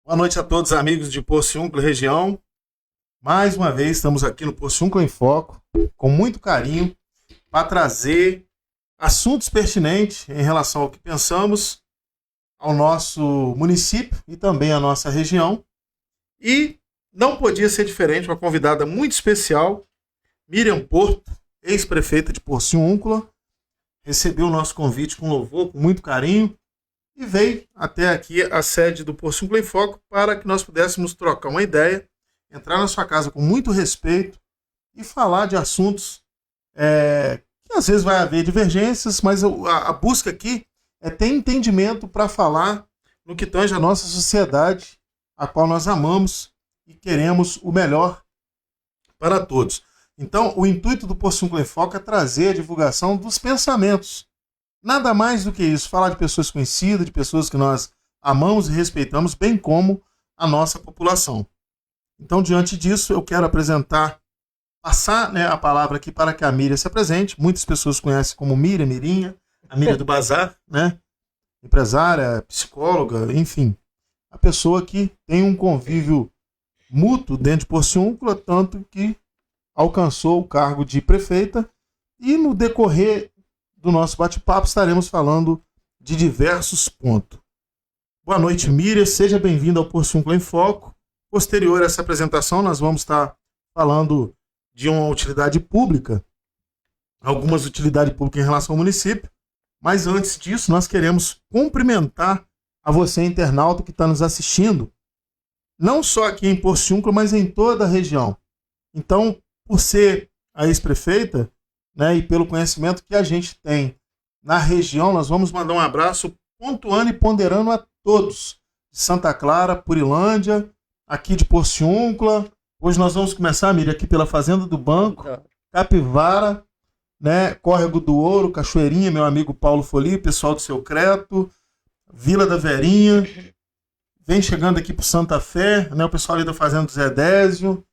Boa noite a todos, amigos de Porciúncula região. Mais uma vez estamos aqui no Porciúncula em Foco, com muito carinho, para trazer assuntos pertinentes em relação ao que pensamos, ao nosso município e também à nossa região. E não podia ser diferente, uma convidada muito especial, Miriam Porto, ex-prefeita de Porciúncula, recebeu o nosso convite com louvor, com muito carinho, e veio até aqui a sede do Porciúncula em Foco para que nós pudéssemos trocar uma ideia, entrar na sua casa com muito respeito e falar de assuntos que às vezes vai haver divergências, mas a busca aqui é ter entendimento para falar no que tange a nossa sociedade, a qual nós amamos e queremos o melhor para todos. Então, o intuito do Porciúncula em Foco é trazer a divulgação dos pensamentos. Nada mais do que isso, falar de pessoas conhecidas, de pessoas que nós amamos e respeitamos, bem como a nossa população. Então, diante disso, eu quero passar a palavra aqui para que a Miriam se apresente. Muitas pessoas conhecem como Mirinha, a Miriam do Bazar, né? Empresária, psicóloga, enfim. A pessoa que tem um convívio mútuo dentro de Porciúncula, tanto que alcançou o cargo de prefeita, e no decorrer do nosso bate-papo estaremos falando de diversos pontos. Boa noite, Miriam, seja bem-vinda ao Porciúncula em Foco. Posterior a essa apresentação, nós vamos estar falando de uma utilidade pública, algumas utilidades públicas em relação ao município, mas antes disso nós queremos cumprimentar a você, internauta, que está nos assistindo, não só aqui em Porciúncula, mas em toda a região. Então, por ser a ex-prefeita, né, e pelo conhecimento que a gente tem na região, nós vamos mandar um abraço pontuando e ponderando a todos de Santa Clara, Purilândia, aqui de Porciúncula. Hoje nós vamos começar, Miriam, aqui pela Fazenda do Banco, Capivara, né, Córrego do Ouro, Cachoeirinha, meu amigo Paulo Folia, pessoal do Seu Creto, Vila da Verinha, vem chegando aqui para Santa Fé, né, o pessoal ali da Fazenda do Zé Désio,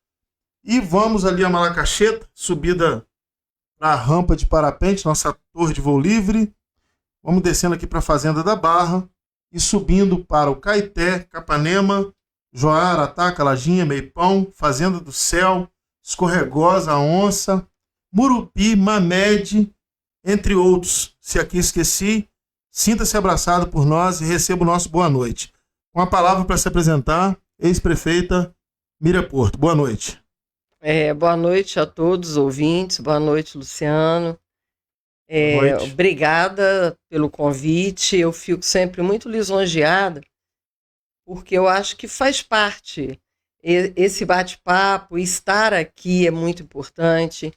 e vamos ali a Malacacheta, subida para a rampa de parapente, nossa torre de voo livre. Vamos descendo aqui para a Fazenda da Barra e subindo para o Caeté, Capanema, Joara, Ataca, Lajinha, Meipão, Fazenda do Céu, Escorregosa, Onça, Murupi, Mamed, entre outros. Se aqui esqueci, sinta-se abraçado por nós e receba o nosso boa noite. Com a palavra para se apresentar, ex-prefeita Miriam Porto. Boa noite. Boa noite a todos os ouvintes, boa noite, Luciano. Boa noite. Obrigada pelo convite, eu fico sempre muito lisonjeada, porque eu acho que faz parte, esse bate-papo, estar aqui é muito importante,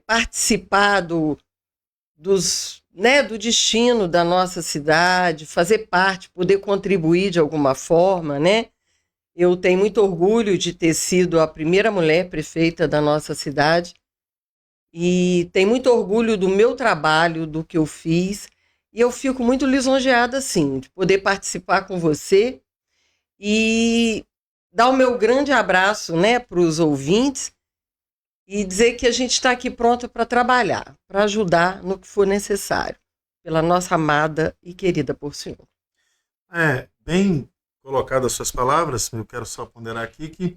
participar do destino da nossa cidade, fazer parte, poder contribuir de alguma forma, né? Eu tenho muito orgulho de ter sido a primeira mulher prefeita da nossa cidade e tenho muito orgulho do meu trabalho, do que eu fiz, e eu fico muito lisonjeada, sim, de poder participar com você e dar o meu grande abraço, né, para os ouvintes e dizer que a gente está aqui pronto para trabalhar, para ajudar no que for necessário, pela nossa amada e querida Porciúncula. Bem colocado as suas palavras, eu quero só ponderar aqui que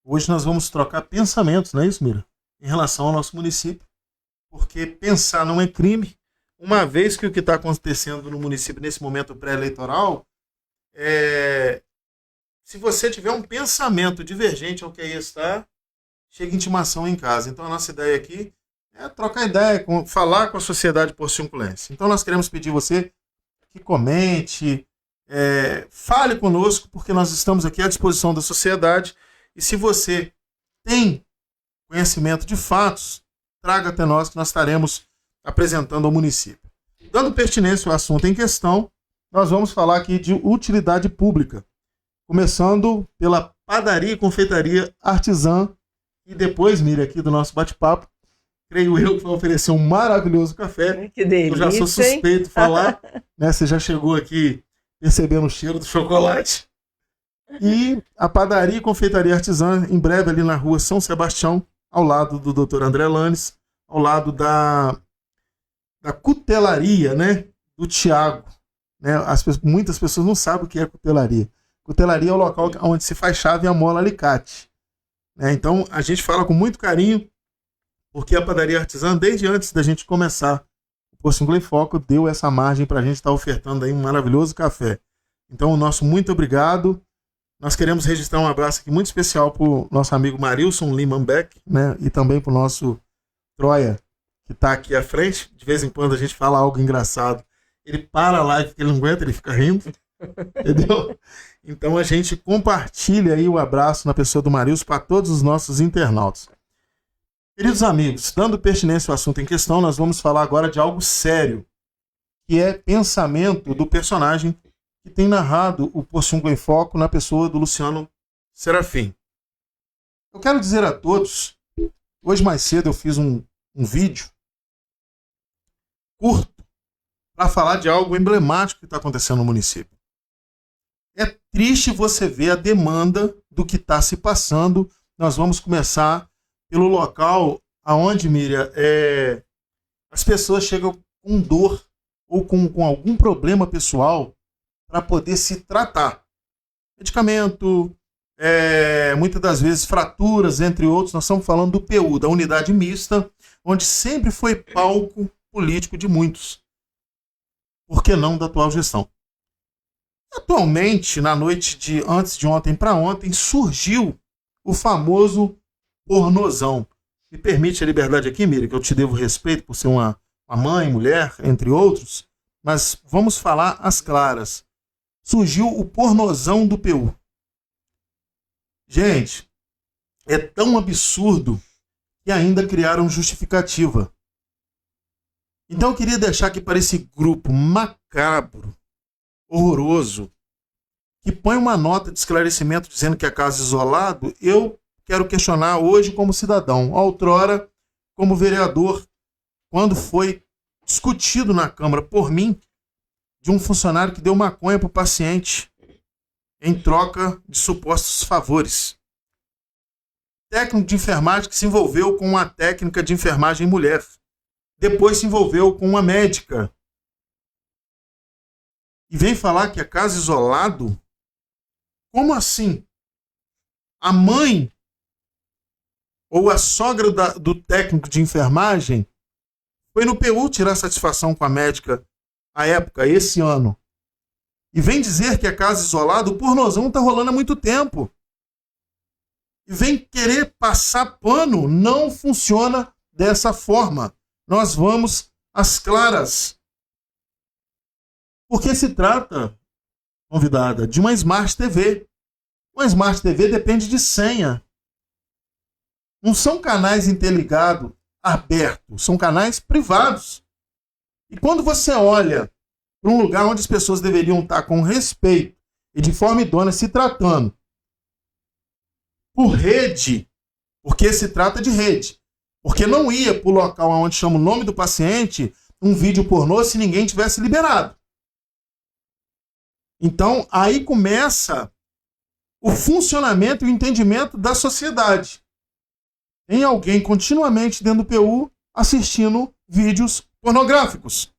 hoje nós vamos trocar pensamentos, não é isso, Mira? Em relação ao nosso município, porque pensar não é crime, uma vez que o que está acontecendo no município nesse momento pré-eleitoral, se você tiver um pensamento divergente ao que aí está, chega intimação em casa. Então a nossa ideia aqui é trocar ideia, falar com a sociedade porciunculense. Então nós queremos pedir você que comente, fale conosco, porque nós estamos aqui à disposição da sociedade, e se você tem conhecimento de fatos, traga até nós que nós estaremos apresentando ao município. Dando pertinência ao assunto em questão, nós vamos falar aqui de utilidade pública, começando pela padaria e confeitaria artesã, e depois, Miriam, aqui do nosso bate-papo, creio eu que vai oferecer um maravilhoso café. Que delícia, eu já sou suspeito de falar, né? Você já chegou aqui percebendo o cheiro do chocolate. E a padaria e confeitaria artesã, em breve ali na rua São Sebastião, ao lado do Dr. André Lanes, ao lado da cutelaria, né, do Tiago. Né? Muitas pessoas não sabem o que é cutelaria. Cutelaria é o local onde se faz chave, amola, alicate. Então, a gente fala com muito carinho, porque a padaria artesã, desde antes da gente começar o Posto 5 em Foco, deu essa margem para a gente estar ofertando aí um maravilhoso café. Então, o nosso muito obrigado. Nós queremos registrar um abraço aqui muito especial para o nosso amigo Marilson Limanbeck, e também para o nosso Troia, que está aqui à frente. De vez em quando a gente fala algo engraçado. Ele para a live, porque ele não aguenta, ele fica rindo. Entendeu? Então a gente compartilha aí o abraço na pessoa do Marilson para todos os nossos internautas. Queridos amigos, dando pertinência ao assunto em questão, nós vamos falar agora de algo sério, que é pensamento do personagem que tem narrado o Posto 5 em Foco na pessoa do Luciano Serafim. Eu quero dizer a todos, hoje mais cedo eu fiz um vídeo curto para falar de algo emblemático que está acontecendo no município. É triste você ver a demanda do que está se passando. Nós vamos começar pelo local onde, Miriam, as pessoas chegam com dor ou com algum problema pessoal para poder se tratar. Medicamento, muitas das vezes fraturas, entre outros. Nós estamos falando do PU, da unidade mista, onde sempre foi palco político de muitos. Por que não da atual gestão? Atualmente, na noite de antes de ontem para ontem, surgiu o famoso pornozão. Me permite a liberdade aqui, Miriam, que eu te devo respeito por ser uma mãe, mulher, entre outros, mas vamos falar as claras. Surgiu o pornozão do PU. Gente, é tão absurdo que ainda criaram justificativa. Então eu queria deixar aqui para esse grupo macabro, horroroso, que põe uma nota de esclarecimento dizendo que é caso isolado. Eu quero questionar hoje como cidadão, outrora como vereador, quando foi discutido na Câmara por mim, de um funcionário que deu maconha para o paciente em troca de supostos favores. Técnico de enfermagem que se envolveu com uma técnica de enfermagem mulher. Depois se envolveu com uma médica. E vem falar que é caso isolado? Como assim? A mãe ou a sogra do técnico de enfermagem foi no PU tirar satisfação com a médica à época, esse ano. E vem dizer que é caso isolado? O pornozão está rolando há muito tempo. E vem querer passar pano? Não funciona dessa forma. Nós vamos às claras. Porque se trata, convidada, de uma Smart TV. Uma Smart TV depende de senha. Não são canais interligados, abertos. São canais privados. E quando você olha para um lugar onde as pessoas deveriam estar com respeito e de forma idônea se tratando por rede, porque se trata de rede. Porque não ia para o local onde chama o nome do paciente um vídeo pornô se ninguém tivesse liberado. Então, aí começa o funcionamento e o entendimento da sociedade. Tem alguém continuamente dentro do PU assistindo vídeos pornográficos.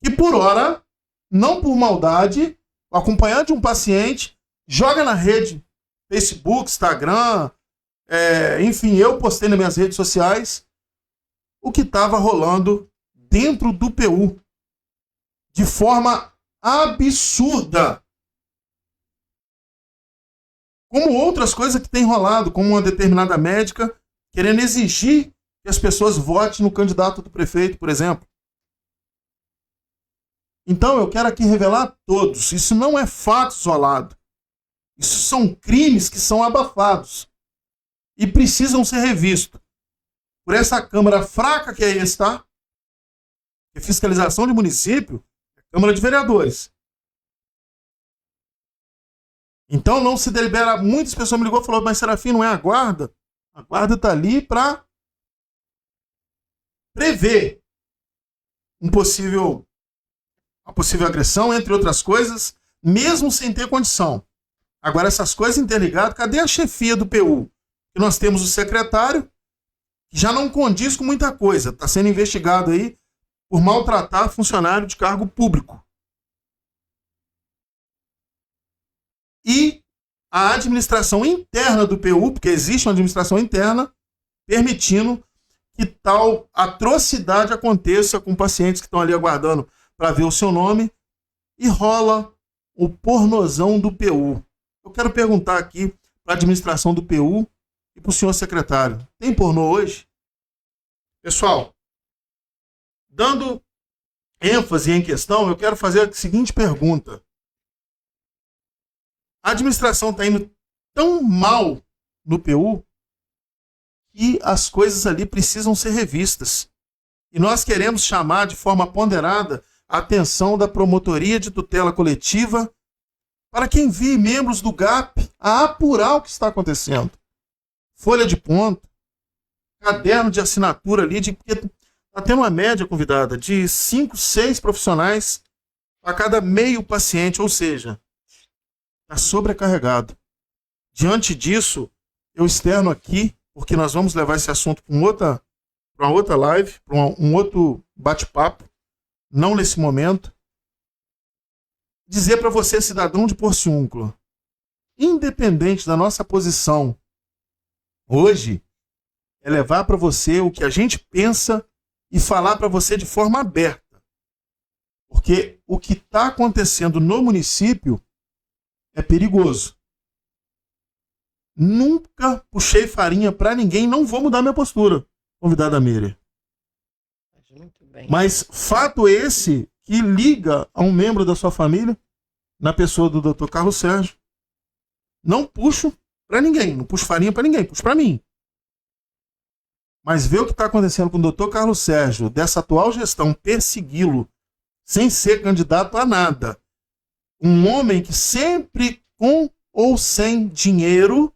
E por hora, não por maldade, o acompanhante de um paciente joga na rede, Facebook, Instagram, enfim, eu postei nas minhas redes sociais o que estava rolando dentro do PU. De forma absurda. Como outras coisas que têm rolado, como uma determinada médica querendo exigir que as pessoas votem no candidato do prefeito, por exemplo. Então eu quero aqui revelar a todos, isso não é fato isolado. Isso são crimes que são abafados e precisam ser revistos por essa Câmara fraca que aí está, que é fiscalização de município, Câmara de Vereadores. Então não se delibera. Muitas pessoas me ligou e falaram, mas Serafim, não é a guarda? A guarda está ali para prever uma possível agressão, entre outras coisas, mesmo sem ter condição. Agora, essas coisas interligadas, cadê a chefia do PU? E nós temos o secretário, que já não condiz com muita coisa, está sendo investigado aí por maltratar funcionário de cargo público. e a administração interna do PU, porque existe uma administração interna, permitindo que tal atrocidade aconteça com pacientes que estão ali aguardando para ver o seu nome, e rola o pornozão do PU. Eu quero perguntar aqui para a administração do PU e para o senhor secretário: tem pornô hoje? Pessoal, dando ênfase em questão, eu quero fazer a seguinte pergunta. A administração está indo tão mal no PU que as coisas ali precisam ser revistas. E nós queremos chamar de forma ponderada a atenção da Promotoria de Tutela Coletiva para que envie membros do GAP a apurar o que está acontecendo. Folha de ponto, caderno de assinatura ali, porque está tendo uma média, convidada, de 5, 6 profissionais a cada meio paciente, ou seja, está sobrecarregado. Diante disso, eu externo aqui, porque nós vamos levar esse assunto para uma outra live, para um outro bate-papo, não nesse momento, dizer para você, cidadão de Porciúncula, independente da nossa posição hoje, é levar para você o que a gente pensa e falar para você de forma aberta. Porque o que está acontecendo no município é perigoso. Nunca puxei farinha para ninguém, não vou mudar minha postura, convidada Miriam. Muito bem. Mas fato esse que liga a um membro da sua família, na pessoa do Dr. Carlos Sérgio. Não puxo para ninguém, não puxo farinha para ninguém, puxo para mim. Mas ver o que está acontecendo com o Dr. Carlos Sérgio, dessa atual gestão, persegui-lo, sem ser candidato a nada. Um homem que sempre, com ou sem dinheiro,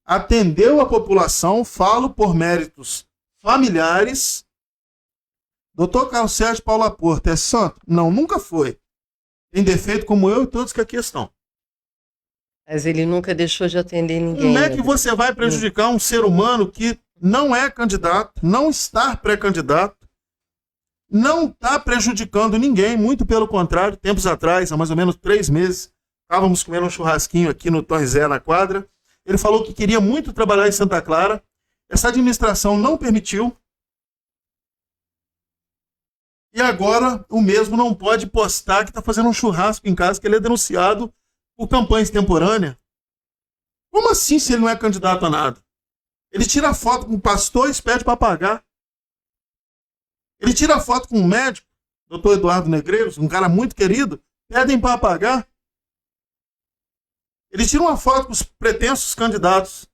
atendeu a população, falo por méritos familiares. Dr. Carlos Sérgio Paula Porto é santo? Não, nunca foi. Tem defeito como eu e todos que aqui estão. Mas ele nunca deixou de atender ninguém. Como é que você vai prejudicar um ser humano que não é candidato, não está pré-candidato, não está prejudicando ninguém, muito pelo contrário. Tempos atrás, há mais ou menos 3 meses, estávamos comendo um churrasquinho aqui no Tom Zé, na quadra. Ele falou que queria muito trabalhar em Santa Clara. Essa administração não permitiu. E agora o mesmo não pode postar que está fazendo um churrasco em casa, que ele é denunciado por campanha extemporânea. Como assim, se ele não é candidato a nada? Ele tira foto com o pastor e pede para pagar. Ele tira foto com o médico, doutor Eduardo Negreiros, um cara muito querido, pedem para pagar. Ele tira uma foto com os pretensos candidatos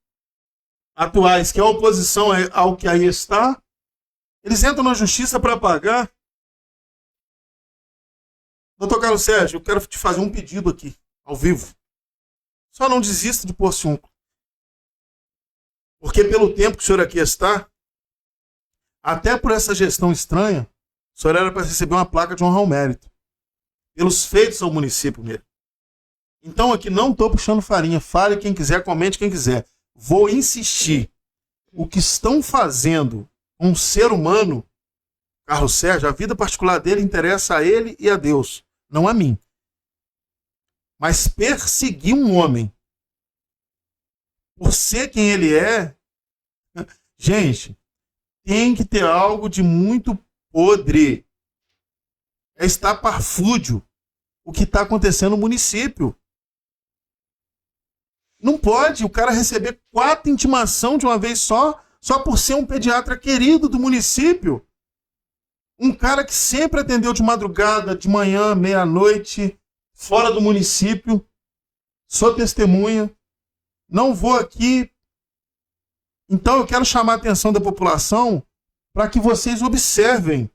atuais, que é a oposição ao que aí está. Eles entram na justiça para pagar. Doutor Carlos Sérgio, eu quero te fazer um pedido aqui, ao vivo. Só não desista de Porciúncula. Porque pelo tempo que o senhor aqui está, até por essa gestão estranha, o senhor era para receber uma placa de honra ao mérito. Pelos feitos ao município mesmo. Então aqui não estou puxando farinha. Fale quem quiser, comente quem quiser. Vou insistir. O que estão fazendo com um ser humano, Carlos Sérgio, a vida particular dele interessa a ele e a Deus, não a mim. Mas perseguir um homem por ser quem ele é, gente, tem que ter algo de muito podre. É estapafúrdio o que está acontecendo no município. Não pode o cara receber 4 intimações de uma vez só por ser um pediatra querido do município. Um cara que sempre atendeu de madrugada, de manhã, meia-noite, fora do município. Sou testemunha. Não vou aqui. Então eu quero chamar a atenção da população para que vocês observem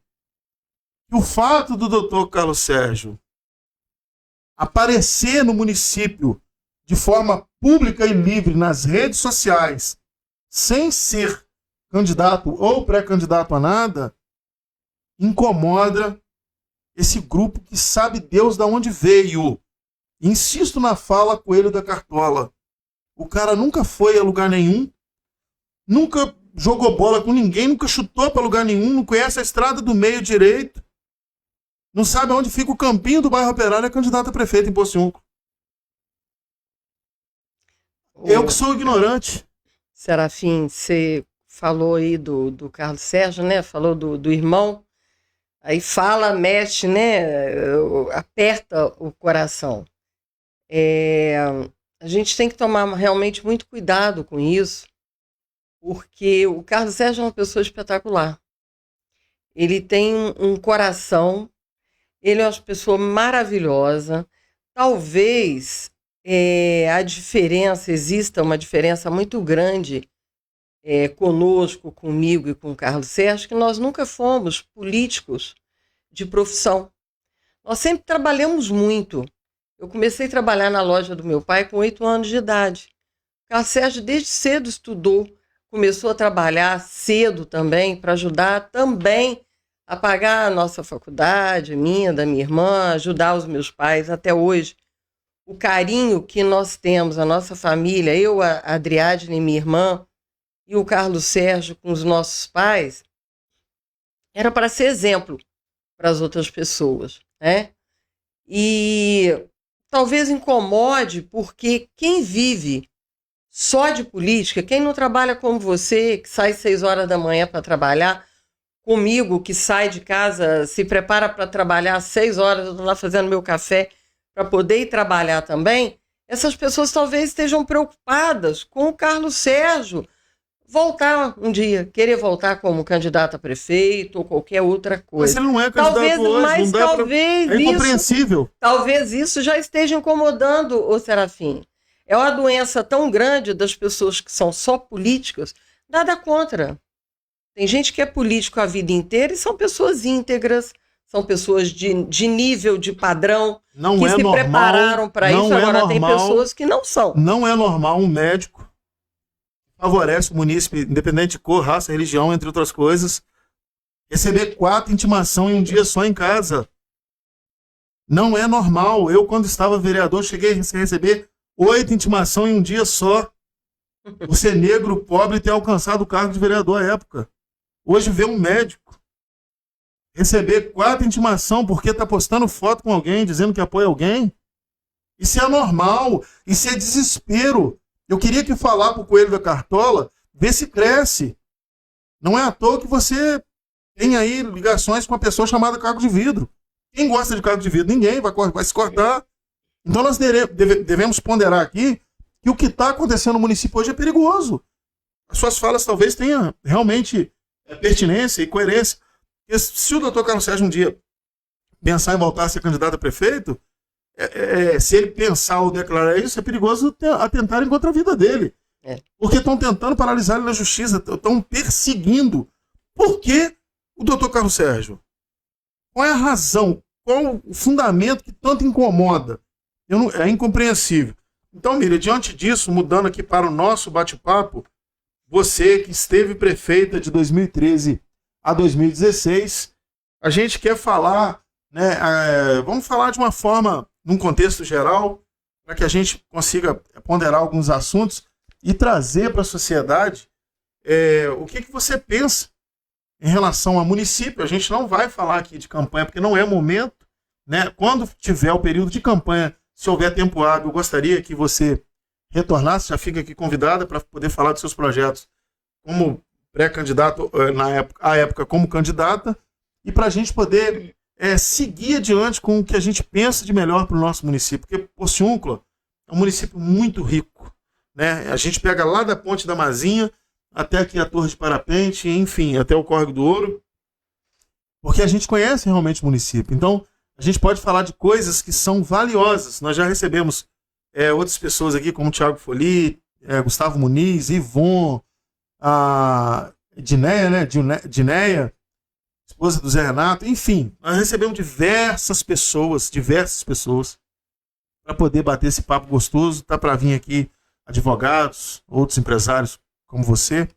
que o fato do Dr. Carlos Sérgio aparecer no município de forma pública e livre nas redes sociais, sem ser candidato ou pré-candidato a nada, incomoda esse grupo que sabe Deus de onde veio. Insisto na fala Coelho da Cartola. O cara nunca foi a lugar nenhum, nunca jogou bola com ninguém, nunca chutou para lugar nenhum, não conhece a estrada do meio direito, não sabe onde fica o campinho do bairro Operário, é candidato a prefeito em Porciúncula. Eu que sou ignorante. Serafim, você falou aí do Carlos Sérgio, né? Falou do irmão. Aí fala, mexe, né? Aperta o coração. A gente tem que tomar realmente muito cuidado com isso, porque o Carlos Sérgio é uma pessoa espetacular. Ele tem um coração, ele é uma pessoa maravilhosa. Talvez exista uma diferença muito grande conosco, comigo e com o Carlos Sérgio, que nós nunca fomos políticos de profissão. Nós sempre trabalhamos muito. Eu comecei a trabalhar na loja do meu pai com 8 anos de idade. O Carlos Sérgio desde cedo estudou, começou a trabalhar cedo também, para ajudar também a pagar a nossa faculdade, minha, da minha irmã, ajudar os meus pais até hoje. O carinho que nós temos, a nossa família, eu, a Adriadne, minha irmã, e o Carlos Sérgio com os nossos pais, era para ser exemplo para as outras pessoas, né? E talvez incomode, porque quem vive só de política, quem não trabalha como você, que sai 6 horas da manhã para trabalhar, comigo, que sai de casa, se prepara para trabalhar às 6 horas, eu estou lá fazendo meu café para poder ir trabalhar também, essas pessoas talvez estejam preocupadas com o Carlos Sérgio voltar um dia, querer voltar como candidato a prefeito ou qualquer outra coisa. Mas ele não é candidato hoje, mas não dá talvez é incompreensível. Talvez isso já esteja incomodando o Serafim. É uma doença tão grande das pessoas que são só políticas, nada contra. Tem gente que é político a vida inteira e são pessoas íntegras, são pessoas de nível, de padrão, não que é se normal, prepararam para isso. Agora tem pessoas que não são. Não é normal um médico favorece o munícipe, independente de cor, raça, religião, entre outras coisas, receber 4 intimações em um dia só em casa. Não é normal. Eu, quando estava vereador, cheguei a receber 8 intimações em um dia só. Por ser negro, pobre e ter alcançado o cargo de vereador à época. Hoje vê um médico receber 4 intimações porque está postando foto com alguém, dizendo que apoia alguém. Isso é anormal. Isso é desespero. Eu queria que falar para o Coelho da Cartola, ver se cresce. Não é à toa que você tem aí ligações com uma pessoa chamada Caco de Vidro. Quem gosta de Caco de Vidro? Ninguém vai se cortar. Então nós devemos ponderar aqui que o que está acontecendo no município hoje é perigoso. As suas falas talvez tenham realmente pertinência e coerência. Porque se o doutor Carlos Sérgio um dia pensar em voltar a ser candidato a prefeito, se ele pensar ou declarar isso, é perigoso atentarem contra a vida dele. Porque estão tentando paralisar ele na justiça, estão perseguindo. Por que o doutor Carlos Sérgio? Qual é a razão? Qual o fundamento que tanto incomoda? É incompreensível. Então, Miriam, diante disso, mudando aqui para o nosso bate-papo, você que esteve prefeita de 2013 a 2016, a gente quer falar, né, vamos falar de uma forma, num contexto geral, para que a gente consiga ponderar alguns assuntos e trazer para a sociedade o que você pensa em relação ao município. A gente não vai falar aqui de campanha, porque não é momento, né? Quando tiver o período de campanha, se houver tempo hábil, eu gostaria que você retornasse, já fica aqui convidada para poder falar dos seus projetos como pré-candidato, à época como candidata, e para a gente poder seguir adiante com o que a gente pensa de melhor para o nosso município, porque Porciúncula é um município muito rico, né? A gente pega lá da Ponte da Mazinha até aqui a Torre de Parapente, enfim, até o Córrego do Ouro, porque a gente conhece realmente o município. Então, a gente pode falar de coisas que são valiosas. Nós já recebemos outras pessoas aqui, como Thiago Foli, Gustavo Muniz, Ivon, a Dineia, né? Dineia, esposa do Zé Renato, enfim, nós recebemos diversas pessoas para poder bater esse papo gostoso. Tá para vir aqui advogados, outros empresários como você,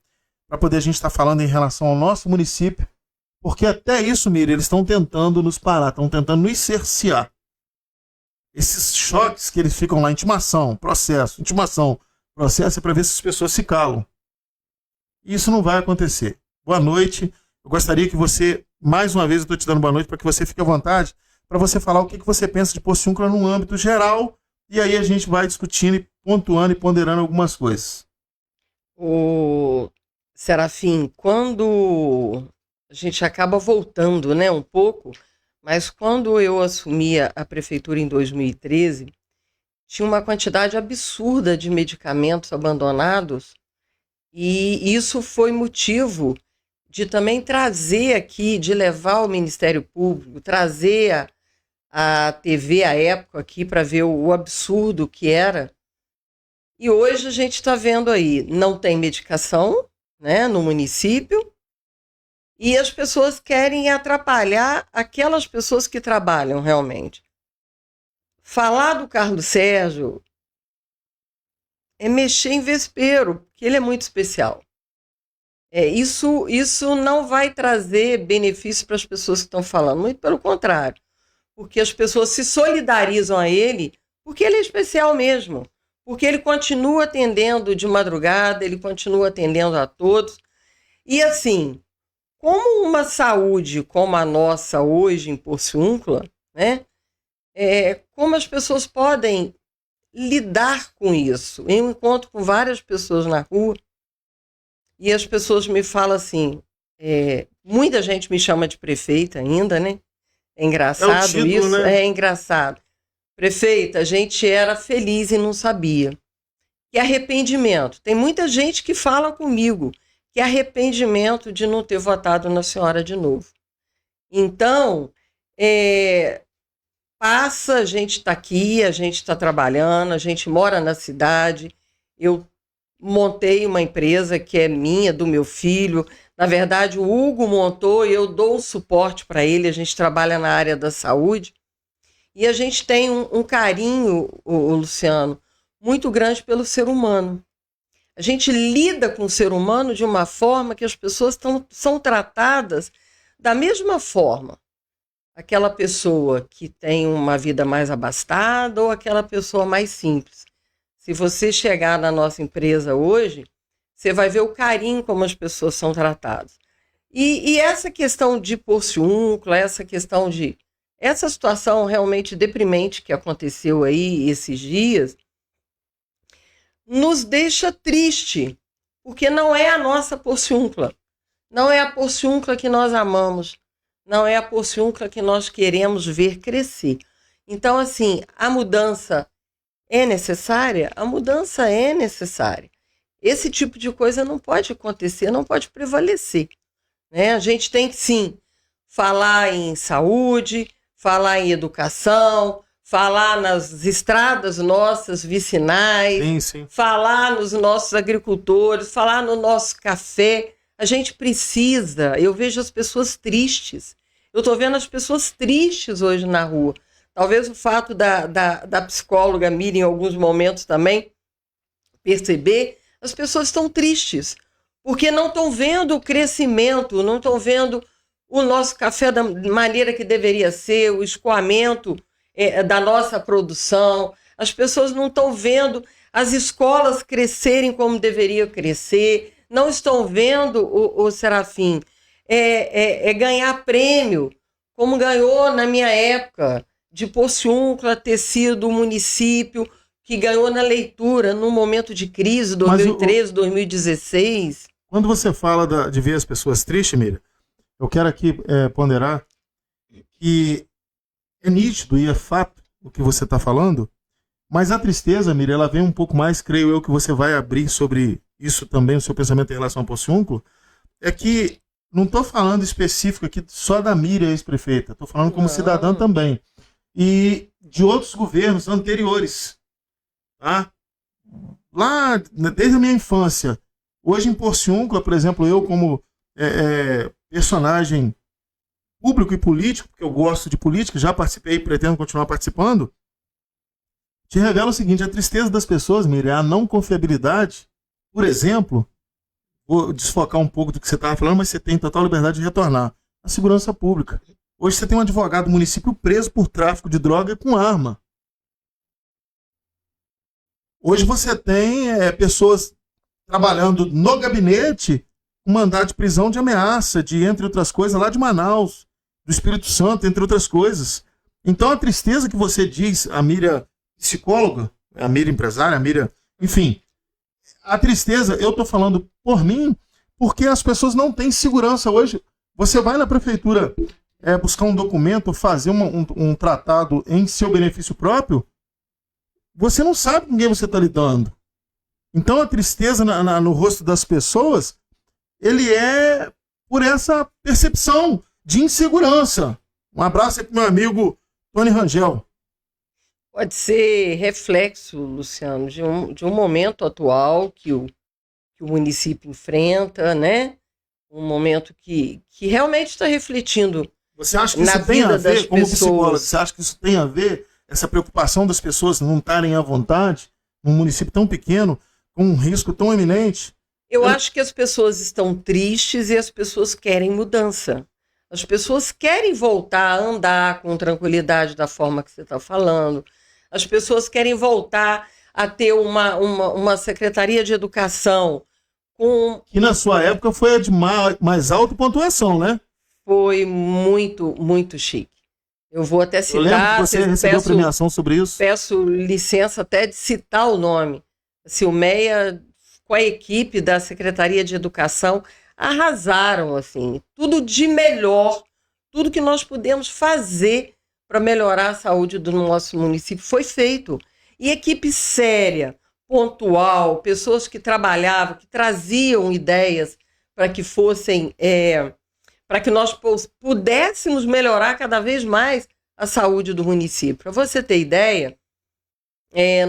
para poder a gente estar falando em relação ao nosso município, porque até isso, Miriam, eles estão tentando nos parar, estão tentando nos cercear. Esses choques que eles ficam lá, intimação, processo é para ver se as pessoas se calam. Isso não vai acontecer. Boa noite. Eu gostaria que você, mais uma vez, eu estou te dando boa noite para que você fique à vontade, para você falar o que você pensa de Porciúncula no âmbito geral, e aí a gente vai discutindo pontuando e ponderando algumas coisas. O Serafim, quando a gente acaba voltando, né, um pouco, mas quando eu assumia a prefeitura em 2013, tinha uma quantidade absurda de medicamentos abandonados e isso foi motivo de também trazer aqui, de levar o Ministério Público, trazer a TV à época aqui para ver o absurdo que era. E hoje a gente está vendo aí, não tem medicação, né, no município, e as pessoas querem atrapalhar aquelas pessoas que trabalham realmente. Falar do Carlos Sérgio é mexer em vespeiro, porque ele é muito especial. Isso não vai trazer benefício para as pessoas que estão falando, muito pelo contrário, porque as pessoas se solidarizam a ele, porque ele é especial mesmo, porque ele continua atendendo de madrugada, ele continua atendendo a todos. E assim, como uma saúde como a nossa hoje em Porciúncula, né, como as pessoas podem lidar com isso? Eu encontro com várias pessoas na rua e as pessoas me falam assim, muita gente me chama de prefeita ainda, né? É engraçado título, isso, né? é engraçado. Prefeita, a gente era feliz e não sabia. Que arrependimento. Tem muita gente que fala comigo que arrependimento de não ter votado na senhora de novo. Então, passa, a gente está aqui, a gente está trabalhando, a gente mora na cidade. Eu montei uma empresa que é minha, do meu filho. Na verdade, o Hugo montou e eu dou o suporte para ele. A gente trabalha na área da saúde. E a gente tem um carinho, o Luciano, muito grande pelo ser humano. A gente lida com o ser humano de uma forma que as pessoas são tratadas da mesma forma. Aquela pessoa que tem uma vida mais abastada ou aquela pessoa mais simples. Se você chegar na nossa empresa hoje, você vai ver o carinho como as pessoas são tratadas. E essa questão de Porciúncula, essa situação realmente deprimente que aconteceu aí esses dias, nos deixa triste, porque não é a nossa Porciúncula, não é a Porciúncula que nós amamos, não é a Porciúncula que nós queremos ver crescer. Então, assim, a mudança é necessária? A mudança é necessária. Esse tipo de coisa não pode acontecer, não pode prevalecer, né? A gente tem que, sim, falar em saúde, falar em educação, falar nas estradas nossas vicinais, Sim. falar nos nossos agricultores, falar no nosso café. A gente precisa, eu vejo as pessoas tristes. Eu estou vendo as pessoas tristes hoje na rua. Talvez o fato da psicóloga Miriam, em alguns momentos também, perceber, as pessoas estão tristes, porque não estão vendo o crescimento, não estão vendo o nosso café da maneira que deveria ser, o escoamento da nossa produção. As pessoas não estão vendo as escolas crescerem como deveriam crescer, não estão vendo o Serafim ganhar prêmio, como ganhou na minha época, de Porciúncula ter sido o município que ganhou na leitura no momento de crise, 2013, 2016. Quando você fala de ver as pessoas tristes, Miriam, eu quero aqui ponderar que é nítido e é fato o que você está falando, mas a tristeza, Miriam, ela vem um pouco mais, creio eu, que você vai abrir sobre isso também, o seu pensamento em relação ao Porciúncula, é que não estou falando específico aqui só da Miriam, ex-prefeita, estou falando como cidadã também, e de outros governos anteriores, tá? Lá, desde a minha infância, hoje em Porciúncula, por exemplo, eu como personagem público e político, porque eu gosto de política, já participei e pretendo continuar participando, te revela o seguinte: a tristeza das pessoas, Miriam, a não confiabilidade. Por exemplo, vou desfocar um pouco do que você estava falando, mas você tem total liberdade de retornar. A segurança pública. Hoje você tem um advogado do município preso por tráfico de droga com arma. Hoje você tem pessoas trabalhando no gabinete com mandado de prisão de ameaça, entre outras coisas, lá de Manaus, do Espírito Santo, entre outras coisas. Então a tristeza que você diz, a Miriam, psicóloga, a Miriam empresária, a Miriam, enfim. A tristeza, eu estou falando por mim, porque as pessoas não têm segurança hoje. Você vai na prefeitura buscar um documento, fazer um tratado em seu benefício próprio, você não sabe com quem você está lidando. Então a tristeza no rosto das pessoas, ele é por essa percepção de insegurança. Um abraço aí para o meu amigo Tony Rangel. Pode ser reflexo, Luciano, de um momento atual que o município enfrenta, né? Um momento que realmente está refletindo. Você acha que isso tem a ver, como psicólogo, você acha que isso tem a ver, essa preocupação das pessoas não estarem à vontade, num município tão pequeno, com um risco tão iminente? Eu acho que as pessoas estão tristes e as pessoas querem mudança. As pessoas querem voltar a andar com tranquilidade da forma que você está falando. As pessoas querem voltar a ter uma secretaria de educação que na sua época foi a de mais alta pontuação, né? Foi muito, muito chique. Eu vou até citar... Eu lembro que você recebeu premiação sobre isso. Peço licença até de citar o nome. A Silmeia, com a equipe da Secretaria de Educação, arrasaram, assim, tudo de melhor, tudo que nós pudemos fazer para melhorar a saúde do nosso município foi feito. E equipe séria, pontual, pessoas que trabalhavam, que traziam ideias para que fossem, para que nós pudéssemos melhorar cada vez mais a saúde do município. Para você ter ideia,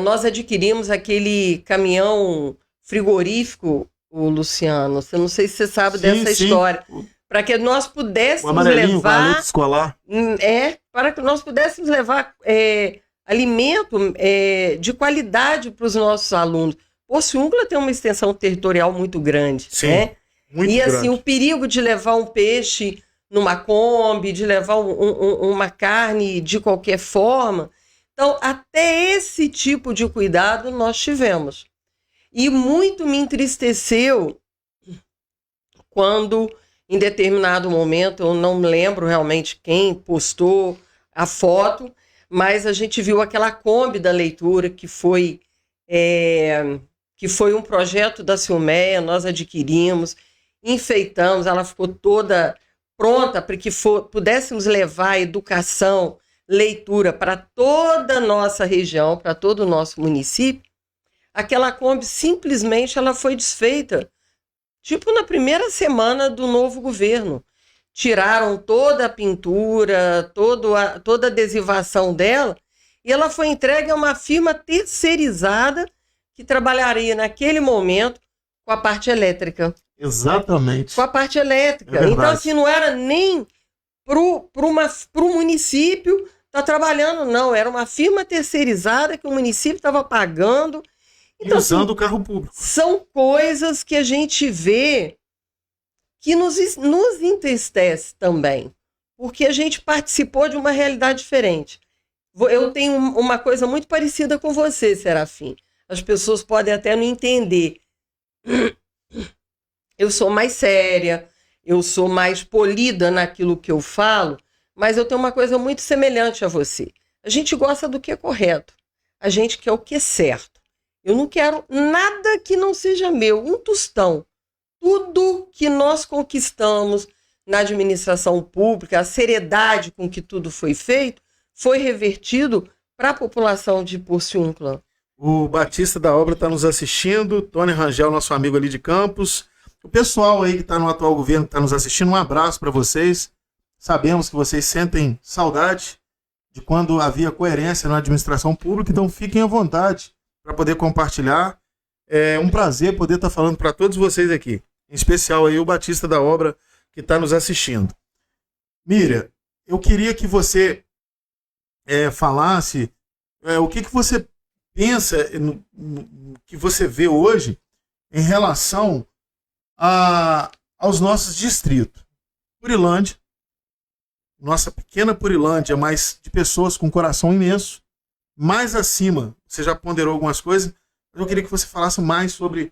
nós adquirimos aquele caminhão frigorífico, o Luciano, eu não sei se você sabe dessa história, para que nós pudéssemos levar escolar. Para que nós pudéssemos levar alimento de qualidade para os nossos alunos. Porciúncula tem uma extensão territorial muito grande, sim, né? Muito e grande. Assim, o perigo de levar um peixe numa Kombi, de levar uma carne de qualquer forma. Então, até esse tipo de cuidado nós tivemos. E muito me entristeceu quando, em determinado momento, eu não lembro realmente quem postou a foto, mas a gente viu aquela Kombi da leitura, que foi um projeto da Silmeia, nós adquirimos, enfeitamos, ela ficou toda pronta para que pudéssemos levar educação, leitura para toda a nossa região, para todo o nosso município. Aquela Kombi simplesmente ela foi desfeita, tipo na primeira semana do novo governo. Tiraram toda a pintura, toda a adesivação dela, e ela foi entregue a uma firma terceirizada que trabalharia naquele momento com a parte elétrica. Exatamente. Com a parte elétrica. Então, assim, não era nem para o município estar trabalhando, não. Era uma firma terceirizada que o município estava pagando. Então, usando o carro público. São coisas que a gente vê que nos entristece também, porque a gente participou de uma realidade diferente. Eu tenho uma coisa muito parecida com você, Serafim. As pessoas podem até não entender. Eu sou mais séria, eu sou mais polida naquilo que eu falo, mas eu tenho uma coisa muito semelhante a você. A gente gosta do que é correto, a gente quer o que é certo. Eu não quero nada que não seja meu, um tostão. Tudo que nós conquistamos na administração pública, a seriedade com que tudo foi feito, foi revertido para a população de Porciúncula. O Batista da Obra está nos assistindo, Tony Rangel, nosso amigo ali de Campos. O pessoal aí que está no atual governo, que está nos assistindo, um abraço para vocês. Sabemos que vocês sentem saudade de quando havia coerência na administração pública, então fiquem à vontade para poder compartilhar. É um prazer poder estar falando para todos vocês aqui. Em especial aí o Batista da Obra que está nos assistindo. Miriam, eu queria que você falasse o que você pensa, que você vê hoje em relação aos nossos distritos. Purilândia, nossa pequena Purilândia, mas de pessoas com coração imenso. Mais acima, você já ponderou algumas coisas, mas eu queria que você falasse mais sobre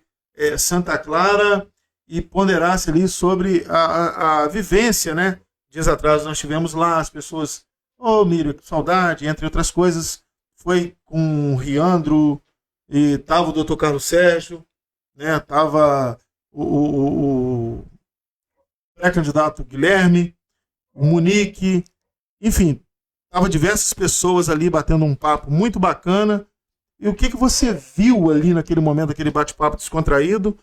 Santa Clara e ponderasse ali sobre a vivência, né? Dias atrás nós tivemos lá as pessoas, Miriam, que saudade, entre outras coisas, foi com o Riandro, e tava o doutor Carlos Sérgio, né? Tava o pré-candidato Guilherme, o Munique, enfim, tava diversas pessoas ali batendo um papo muito bacana. E o que você viu ali naquele momento, aquele bate-papo descontraído,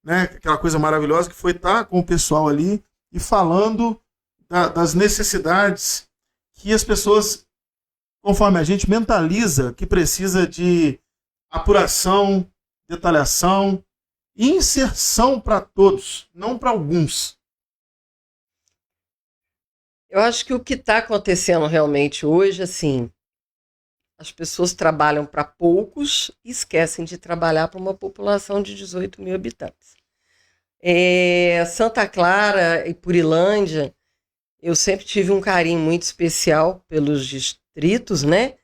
né? Aquela coisa maravilhosa que foi estar com o pessoal ali e falando das necessidades que as pessoas, conforme a gente mentaliza, que precisa de apuração, detalhação e inserção para todos, não para alguns. Eu acho que o que está acontecendo realmente hoje, assim, as pessoas trabalham para poucos e esquecem de trabalhar para uma população de 18 mil habitantes. Santa Clara e Purilândia, eu sempre tive um carinho muito especial pelos distritos, né?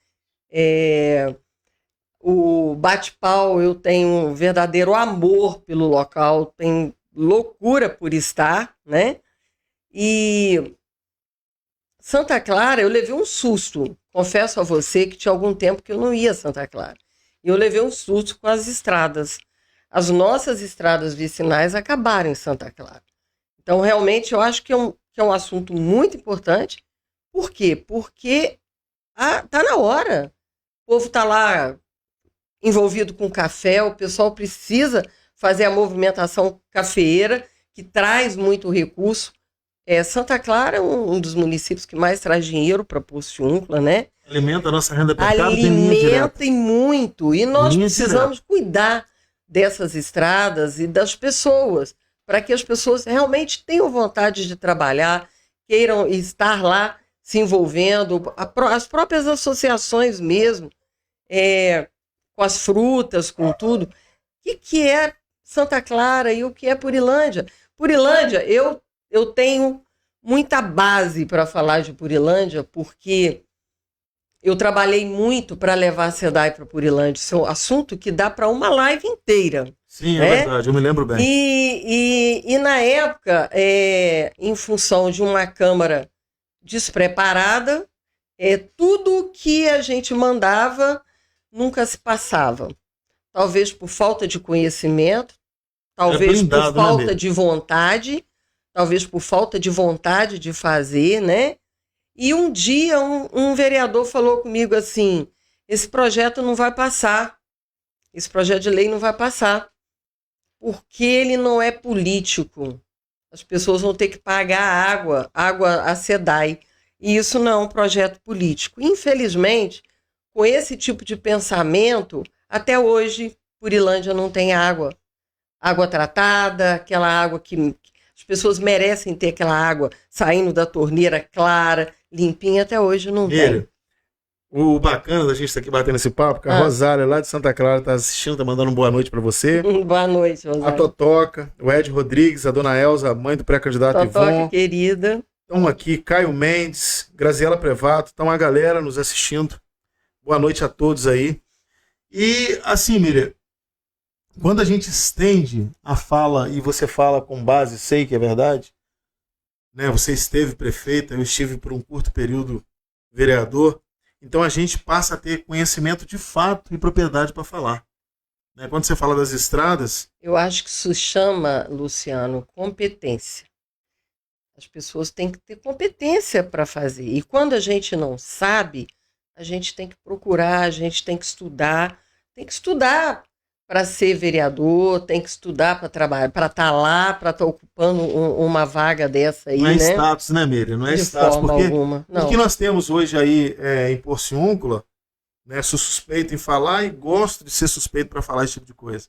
O Bate-Pau, eu tenho um verdadeiro amor pelo local, tenho loucura por estar, né? E Santa Clara, eu levei um susto. Confesso a você que tinha algum tempo que eu não ia a Santa Clara. E eu levei um susto com as estradas. As nossas estradas vicinais acabaram em Santa Clara. Então, realmente, eu acho que é um assunto muito importante. Por quê? Porque tá na hora. O povo está lá envolvido com café, o pessoal precisa fazer a movimentação cafeeira, que traz muito recurso. Santa Clara é um dos municípios que mais traz dinheiro para Porciúncula, né? Alimenta a nossa renda per capita. Alimenta e muito. E nós precisamos cuidar dessas estradas e das pessoas, para que as pessoas realmente tenham vontade de trabalhar, queiram estar lá se envolvendo, as próprias associações mesmo, com as frutas, com tudo. O que é Santa Clara e o que é Purilândia? Purilândia, eu tenho muita base para falar de Purilândia, porque eu trabalhei muito para levar a SEDAI para Purilândia. Isso é um assunto que dá para uma live inteira. Sim, é verdade, eu me lembro bem. E na época, em função de uma Câmara despreparada, tudo que a gente mandava nunca se passava. Talvez por falta de conhecimento, talvez por falta de vontade, talvez por falta de vontade de fazer, né? E um dia um vereador falou comigo assim, esse projeto não vai passar, esse projeto de lei não vai passar, porque ele não é político. As pessoas vão ter que pagar água a SEDAI, e isso não é um projeto político. Infelizmente, com esse tipo de pensamento, até hoje, Purilândia não tem água tratada, aquela água que as pessoas merecem ter, aquela água saindo da torneira clara, limpinha, até hoje não tem. O bacana da gente estar aqui batendo esse papo, que a Rosália lá de Santa Clara está assistindo, está mandando boa noite para você. Boa noite, Rosália. A Totoca, o Ed Rodrigues, a Dona Elza, mãe do pré-candidato Ivon. Totoca, querida. Estão aqui Caio Mendes, Graziela Prevato, estão a galera nos assistindo. Boa noite a todos aí. E assim, Miriam, quando a gente estende a fala e você fala com base, sei que é verdade, né? Você esteve prefeita, eu estive por um curto período vereador, então a gente passa a ter conhecimento de fato e propriedade para falar. Né? Quando você fala das estradas... Eu acho que isso chama, Luciano, competência. As pessoas têm que ter competência para fazer. E quando a gente não sabe, a gente tem que procurar, a gente tem que estudar para ser vereador, tem que estudar para trabalhar, para estar lá, para estar ocupando uma vaga dessa aí, não é né? Status, né, Miriam? Não é de status, forma porque alguma. Não. O que nós temos hoje aí em Porciúncula, né, sou suspeito em falar e gosto de ser suspeito para falar esse tipo de coisa.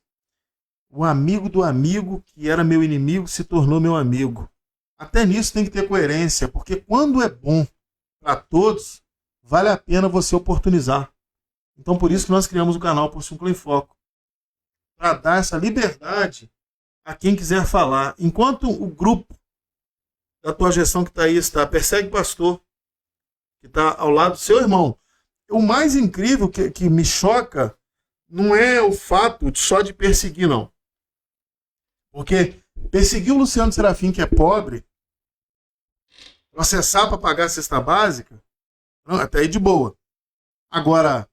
O amigo do amigo que era meu inimigo se tornou meu amigo. Até nisso tem que ter coerência, porque quando é bom para todos, vale a pena você oportunizar. Então por isso que nós criamos o canal Porciúncula em Foco, para dar essa liberdade a quem quiser falar. Enquanto o grupo da tua gestão que está aí está persegue pastor, que está ao lado do seu irmão. O mais incrível que me choca não é o fato só de perseguir, não. Porque perseguir o Luciano Serafim, que é pobre, processar para pagar a cesta básica, não, até aí de boa. Agora,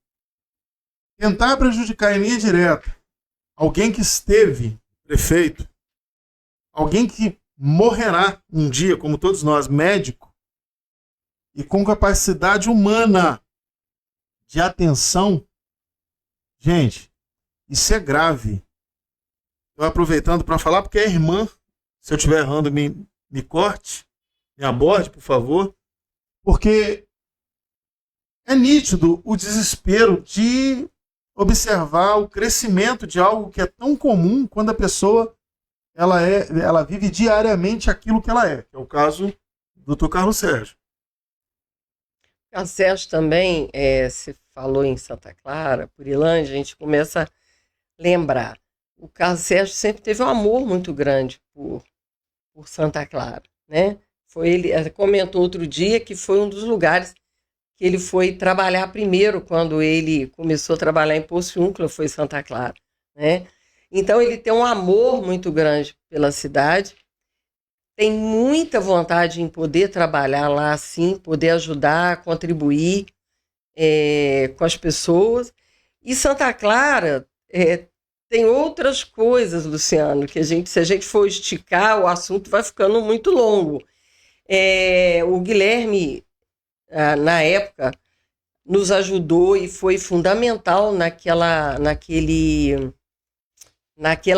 tentar prejudicar em linha direta alguém que esteve prefeito, alguém que morrerá um dia, como todos nós, médico, e com capacidade humana de atenção, gente, isso é grave. Estou aproveitando para falar, porque a irmã, se eu estiver errando, me corte, me aborde, por favor, porque é nítido o desespero de observar o crescimento de algo que é tão comum quando a pessoa ela vive diariamente aquilo que ela é, que é o caso do Dr. Carlos Sérgio. Carlos Sérgio também, se falou em Santa Clara, Purilândia, a gente começa a lembrar. O Carlos Sérgio sempre teve um amor muito grande por Santa Clara, né? Ele comentou outro dia que foi um dos lugares que ele foi trabalhar primeiro, quando ele começou a trabalhar em Porciúncula, foi Santa Clara, né? Então ele tem um amor muito grande pela cidade, tem muita vontade em poder trabalhar lá, assim, poder ajudar, contribuir com as pessoas. E Santa Clara tem outras coisas, Luciano, que se a gente for esticar, o assunto vai ficando muito longo. O Guilherme, na época, nos ajudou e foi fundamental naquela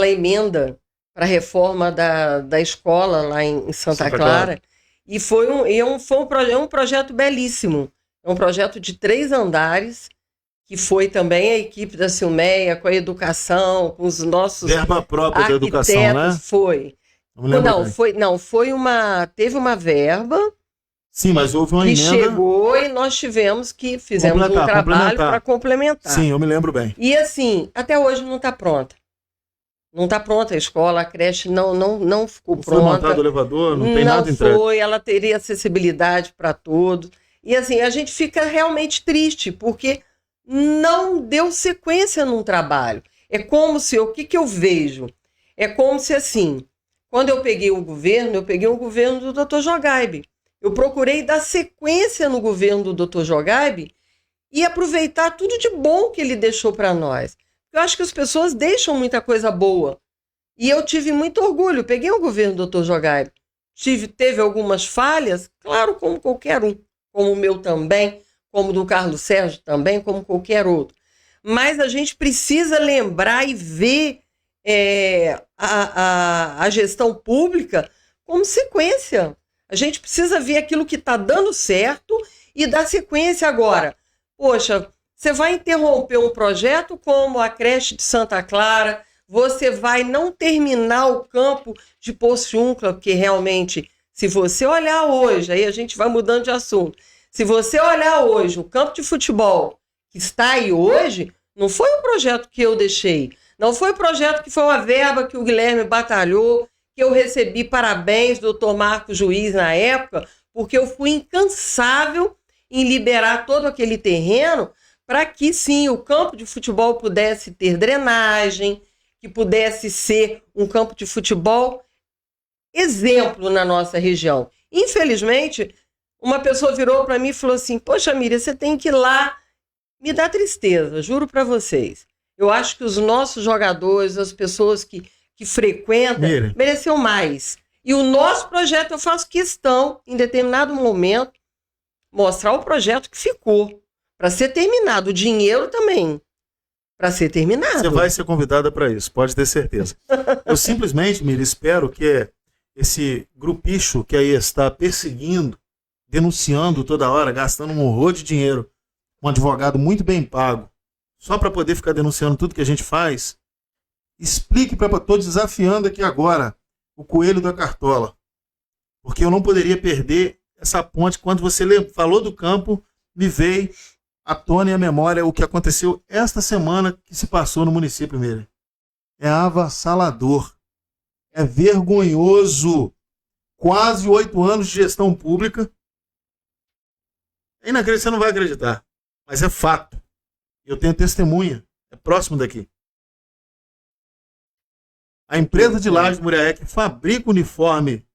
emenda para a reforma da escola lá em Santa Clara. E foi um projeto belíssimo. É um projeto de 3 andares, que foi também a equipe da Silmeia, com a educação, com os nossos verba própria da educação, né? Foi. Teve uma verba. Sim, mas houve uma que emenda. Chegou e nós fizemos um trabalho para complementar. Sim, eu me lembro bem. E assim, até hoje não está pronta. Não está pronta a escola, a creche não ficou pronta. Não foi montado o elevador, não tem nada entregue. Não foi, ela teria acessibilidade para todos. E assim, a gente fica realmente triste, porque não deu sequência num trabalho. É como se, o que eu vejo? É como se assim, quando eu peguei o governo do Dr. Jogaib. Eu procurei dar sequência no governo do Dr. Jogaib e aproveitar tudo de bom que ele deixou para nós. Eu acho que as pessoas deixam muita coisa boa. E eu tive muito orgulho. Peguei o governo do Dr. Jogaib. Teve algumas falhas, claro, como qualquer um. Como o meu também, como o do Carlos Sérgio também, como qualquer outro. Mas a gente precisa lembrar e ver a gestão pública como sequência. A gente precisa ver aquilo que está dando certo e dar sequência agora. Poxa, você vai interromper um projeto como a creche de Santa Clara, você vai não terminar o campo de Porciúncula, porque realmente, se você olhar hoje, aí a gente vai mudando de assunto, se você olhar hoje o campo de futebol que está aí hoje, não foi um projeto que eu deixei, não foi um projeto que foi uma verba que o Guilherme batalhou, que eu recebi parabéns do Dr. Marcos Juiz na época, porque eu fui incansável em liberar todo aquele terreno para que, sim, o campo de futebol pudesse ter drenagem, que pudesse ser um campo de futebol exemplo na nossa região. Infelizmente, uma pessoa virou para mim e falou assim, poxa, Miriam, você tem que ir lá. Me dá tristeza, juro para vocês. Eu acho que os nossos jogadores, as pessoas que frequentam, mereciam mais. E o nosso projeto, eu faço questão, em determinado momento, mostrar o projeto que ficou, para ser terminado. O dinheiro também, para ser terminado. Você vai ser convidada para isso, pode ter certeza. Eu simplesmente, Miriam, espero que esse grupicho que aí está perseguindo, denunciando toda hora, gastando um horror de dinheiro, um advogado muito bem pago, só para poder ficar denunciando tudo que a gente faz, explique para... Estou desafiando aqui agora o coelho da cartola, porque eu não poderia perder essa ponte. Quando você falou do campo, me veio à tona e à memória o que aconteceu esta semana que se passou no município, Miriam. É avassalador, é vergonhoso. Quase 8 anos de gestão pública. É inacreditável, você não vai acreditar, mas é fato. Eu tenho testemunha, é próximo daqui. A empresa de Lages Muriaé, que fabrica uniforme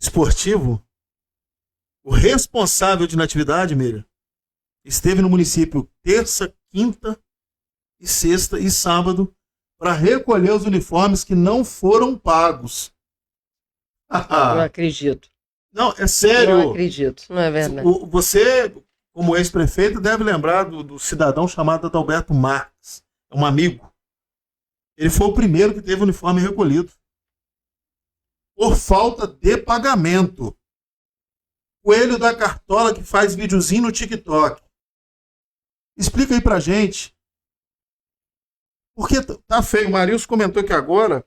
esportivo, o responsável de natividade, Miriam, esteve no município terça, quinta e sexta e sábado para recolher os uniformes que não foram pagos. Não acredito. Não, é sério. Não acredito, não é verdade. Você, como ex-prefeito, deve lembrar do cidadão chamado Adalberto Marques, um amigo. Ele foi o primeiro que teve o uniforme recolhido. Por falta de pagamento. Coelho da Cartola que faz videozinho no TikTok. Explica aí pra gente. Porque tá feio. O Marilson comentou aqui agora.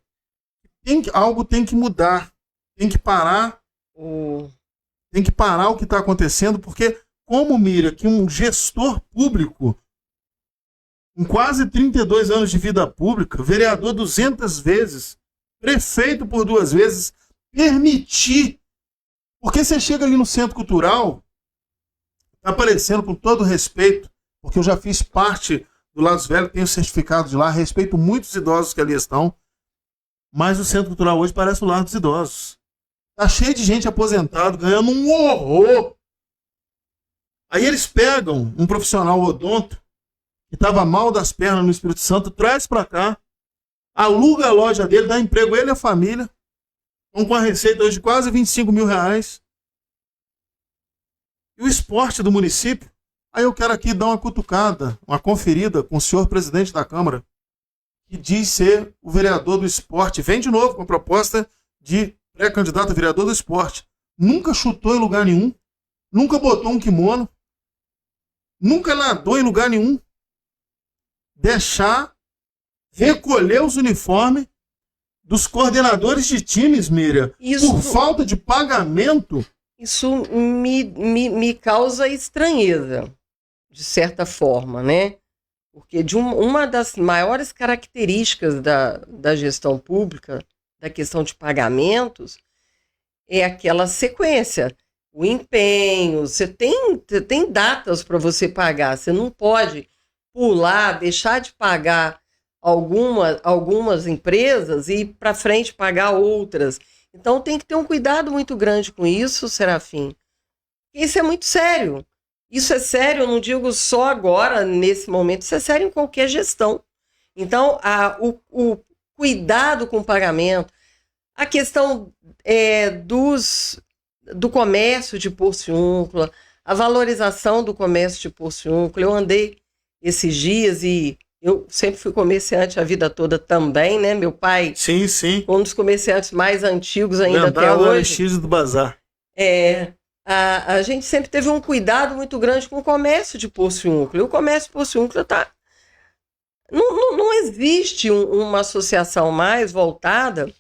Algo tem que mudar. Tem que parar. Tem que parar o que está acontecendo. Porque, como, Miriam, que um gestor público, com quase 32 anos de vida pública, vereador 200 vezes, prefeito por 2 vezes, permitir. Porque você chega ali no Centro Cultural, tá aparecendo com todo respeito, porque eu já fiz parte do Lados Velhos, tenho certificado de lá, respeito muitos idosos que ali estão, mas o Centro Cultural hoje parece o Lar dos Idosos. Tá cheio de gente aposentado, ganhando um horror. Aí eles pegam um profissional odonto, que estava mal das pernas no Espírito Santo, traz para cá, aluga a loja dele, dá emprego a ele e a família, estão com a receita hoje de quase 25 mil reais. E o esporte do município, aí eu quero aqui dar uma cutucada, uma conferida com o senhor presidente da Câmara, que diz ser o vereador do esporte. Vem de novo com a proposta de pré-candidato a vereador do esporte. Nunca chutou em lugar nenhum, nunca botou um kimono, nunca nadou em lugar nenhum. Deixar recolher os uniformes dos coordenadores de times, Miriam, por falta de pagamento. Isso me causa estranheza, de certa forma, né? Porque uma das maiores características da gestão pública, da questão de pagamentos, é aquela sequência, o empenho. Você tem datas para você pagar, você não pode pular, deixar de pagar algumas empresas e ir para frente pagar outras. Então tem que ter um cuidado muito grande com isso, Serafim. Isso é muito sério. Isso é sério, eu não digo só agora, nesse momento, isso é sério em qualquer gestão. Então, o cuidado com o pagamento, a questão do comércio de porciúncula, a valorização do comércio de porciúncula. Eu andei esses dias e eu sempre fui comerciante a vida toda também, né? Meu pai, sim, um dos comerciantes mais antigos ainda Lendário até hoje. X do Bazar. A gente sempre teve um cuidado muito grande com o comércio de porciúncula. E o comércio de porciúncula não existe uma associação mais voltada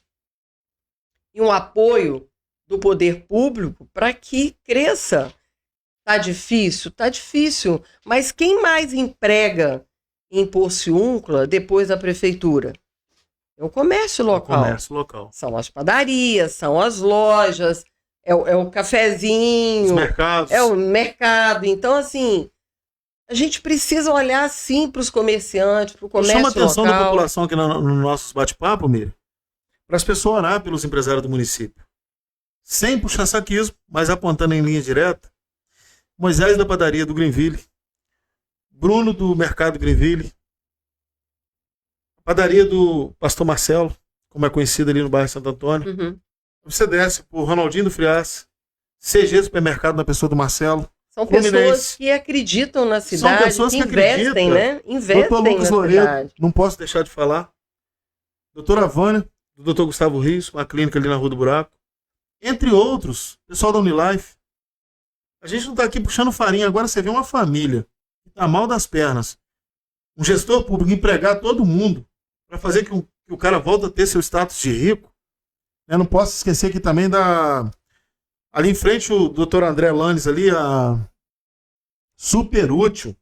e um apoio do poder público para que cresça. Tá difícil, mas quem mais emprega em porciúncula depois da prefeitura? É o comércio local. São as padarias, são as lojas, é o cafezinho, os mercados. É o mercado. Então, assim, a gente precisa olhar, assim, para os comerciantes, para o comércio local. Chama a atenção da população aqui no nosso bate-papo, Miriam, para as pessoas orar pelos empresários do município. Sem puxar saquismo, mas apontando em linha direta. Moisés da padaria do Greenville, Bruno do mercado Greenville, padaria do Pastor Marcelo, como é conhecido ali no bairro Santo Antônio. Uhum. Você desce por Ronaldinho do Friaça, CG Supermercado na pessoa do Marcelo. São pessoas que acreditam na cidade, são pessoas que investem, né? Investem Dr. Lucas na Loredo, cidade. não posso deixar de falar. Doutora Vânia, do Dr. Gustavo Rios, uma clínica ali na Rua do Buraco. Entre outros, pessoal da Unilife. A gente não está aqui puxando farinha. Agora você vê uma família que está mal das pernas. Um gestor público empregar todo mundo para fazer que o cara volte a ter seu status de rico. Eu não posso esquecer que também ali em frente o Dr. André Lanes ali, a Super Útil,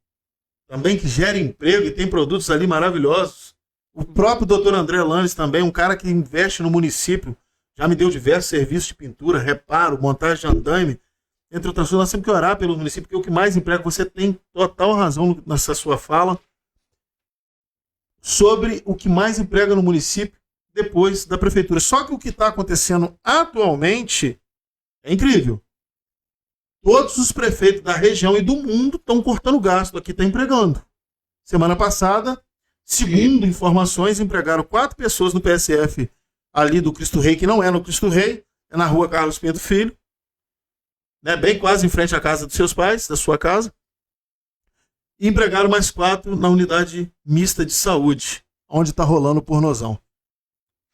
também que gera emprego e tem produtos ali maravilhosos. O próprio Dr. André Lanes também, um cara que investe no município, já me deu diversos serviços de pintura, reparo, montagem de andaime, entre outras coisas. Nós temos que orar pelo município, porque o que mais emprega, você tem total razão nessa sua fala, sobre o que mais emprega no município depois da prefeitura. Só que o que está acontecendo atualmente é incrível. Todos os prefeitos da região e do mundo estão cortando gasto, aqui está empregando. semana passada, segundo informações, empregaram 4 pessoas no PSF ali do Cristo Rei, que não é no Cristo Rei, é na rua Carlos Pinto Filho, né, bem quase em frente à casa dos seus pais, da sua casa, e empregaram mais 4 na unidade mista de saúde, onde está rolando o pornozão.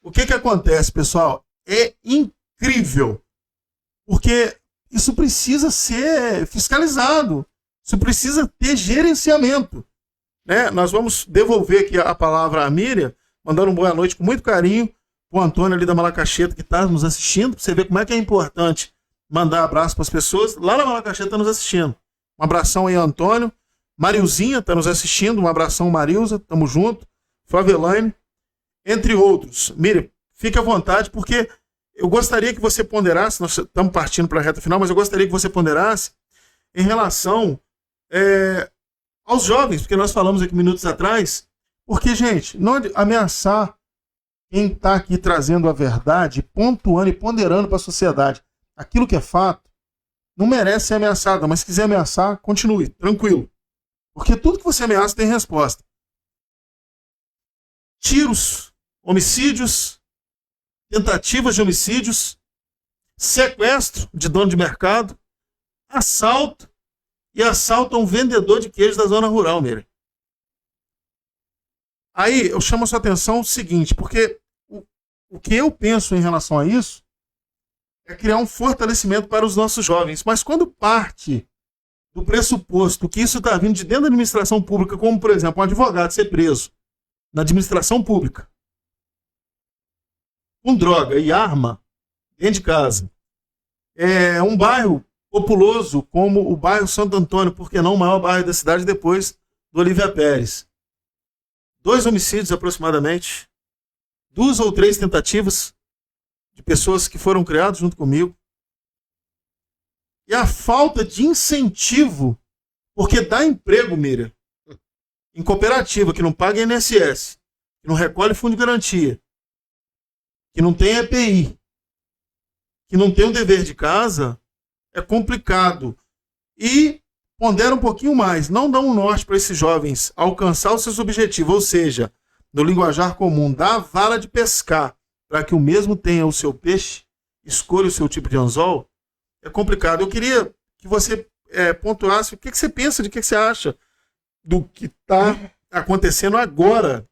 O que acontece, pessoal? É incrível, porque isso precisa ser fiscalizado, isso precisa ter gerenciamento, né? Nós vamos devolver aqui a palavra à Miriam, mandando uma boa noite com muito carinho para o Antônio ali da Malacacheta, que está nos assistindo, para você ver como é que é importante mandar abraço para as pessoas. Lá na Malacacheta está nos assistindo. Um abração aí, Antônio. Marilzinha está nos assistindo, um abração, Marilza, tamo junto. Flavelaine, entre outros. Miriam, fique à vontade, porque eu gostaria que você ponderasse, nós estamos partindo para a reta final, mas eu gostaria que você ponderasse em relação aos jovens, porque nós falamos aqui minutos atrás, porque, gente, não ameaçar quem está aqui trazendo a verdade, pontuando e ponderando para a sociedade aquilo que é fato, não merece ser ameaçado, mas se quiser ameaçar, continue, tranquilo. Porque tudo que você ameaça tem resposta. Tiros, homicídios, tentativas de homicídios, sequestro de dono de mercado, assalto e assalto a um vendedor de queijo da zona rural, Miriam. Aí eu chamo a sua atenção o seguinte, porque o que eu penso em relação a isso é criar um fortalecimento para os nossos jovens. Mas quando parte do pressuposto que isso está vindo de dentro da administração pública, como, por exemplo, um advogado ser preso na administração pública, com droga e arma dentro de casa, um bairro populoso como o bairro Santo Antônio, porque não o maior bairro da cidade depois do Olívia Pérez. 2 homicídios aproximadamente, 2 ou 3 tentativas de pessoas que foram criadas junto comigo. E a falta de incentivo, porque dá emprego, Miriam, em cooperativa, que não paga INSS, que não recolhe fundo de garantia, que não tem EPI, que não tem um dever de casa, é complicado. E pondera um pouquinho mais, não dá um norte para esses jovens alcançar os seus objetivos, ou seja, no linguajar comum, dá a vara de pescar para que o mesmo tenha o seu peixe, escolha o seu tipo de anzol, é complicado. Eu queria que você pontuasse o que você pensa, de que você acha do que está acontecendo agora,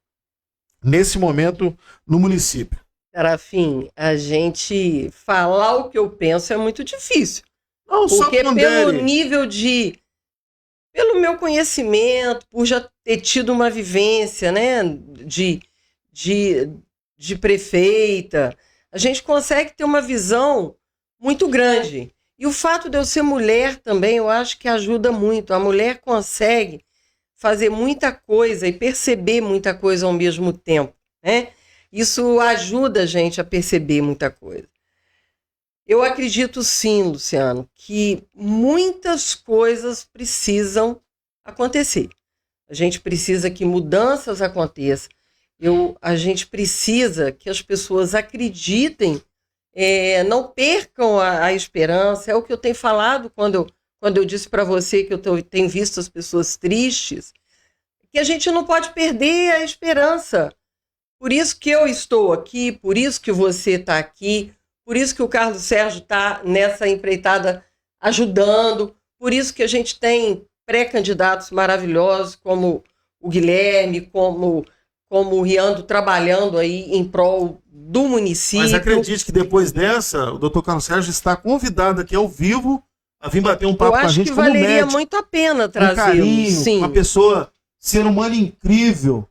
nesse momento, no município. Serafim, a gente falar o que eu penso é muito difícil. Não, porque só pelo nível pelo meu conhecimento, por já ter tido uma vivência, né, de prefeita, a gente consegue ter uma visão muito grande. E o fato de eu ser mulher também, eu acho que ajuda muito. A mulher consegue fazer muita coisa e perceber muita coisa ao mesmo tempo, né? Isso ajuda a gente a perceber muita coisa. Eu acredito sim, Luciano, que muitas coisas precisam acontecer. A gente precisa que mudanças aconteçam. A gente precisa que as pessoas acreditem, não percam a esperança. É o que eu tenho falado quando eu disse para você que eu tenho visto as pessoas tristes, que a gente não pode perder a esperança. Por isso que eu estou aqui, por isso que você está aqui, por isso que o Carlos Sérgio está nessa empreitada ajudando, por isso que a gente tem pré-candidatos maravilhosos como o Guilherme, como o Riando trabalhando aí em prol do município. Mas acredite que depois dessa, o Dr. Carlos Sérgio está convidado aqui ao vivo a vir bater um papo com a gente como médico. Eu acho que valeria muito a pena trazê-lo. Com carinho, sim. Uma pessoa, ser humano incrível.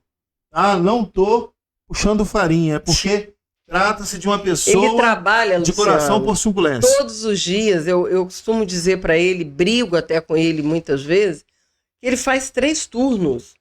Não estou puxando farinha, é porque trata-se de uma pessoa ele trabalha, de coração por suculência. Todos os dias, eu costumo dizer para ele, brigo até com ele muitas vezes, que ele faz 3 turnos.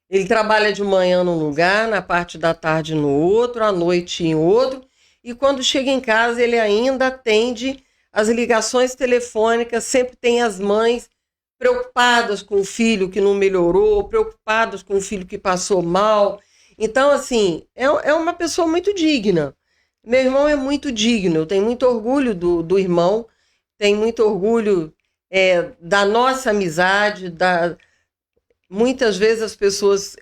Ele trabalha de manhã num lugar, na parte da tarde no outro, à noite em outro, e quando chega em casa ele ainda atende as ligações telefônicas, sempre tem as mães preocupadas com o filho que não melhorou, preocupadas com o filho que passou mal. Então, assim, é uma pessoa muito digna. Meu irmão é muito digno, eu tenho muito orgulho do irmão, tenho muito orgulho da nossa amizade, muitas vezes as pessoas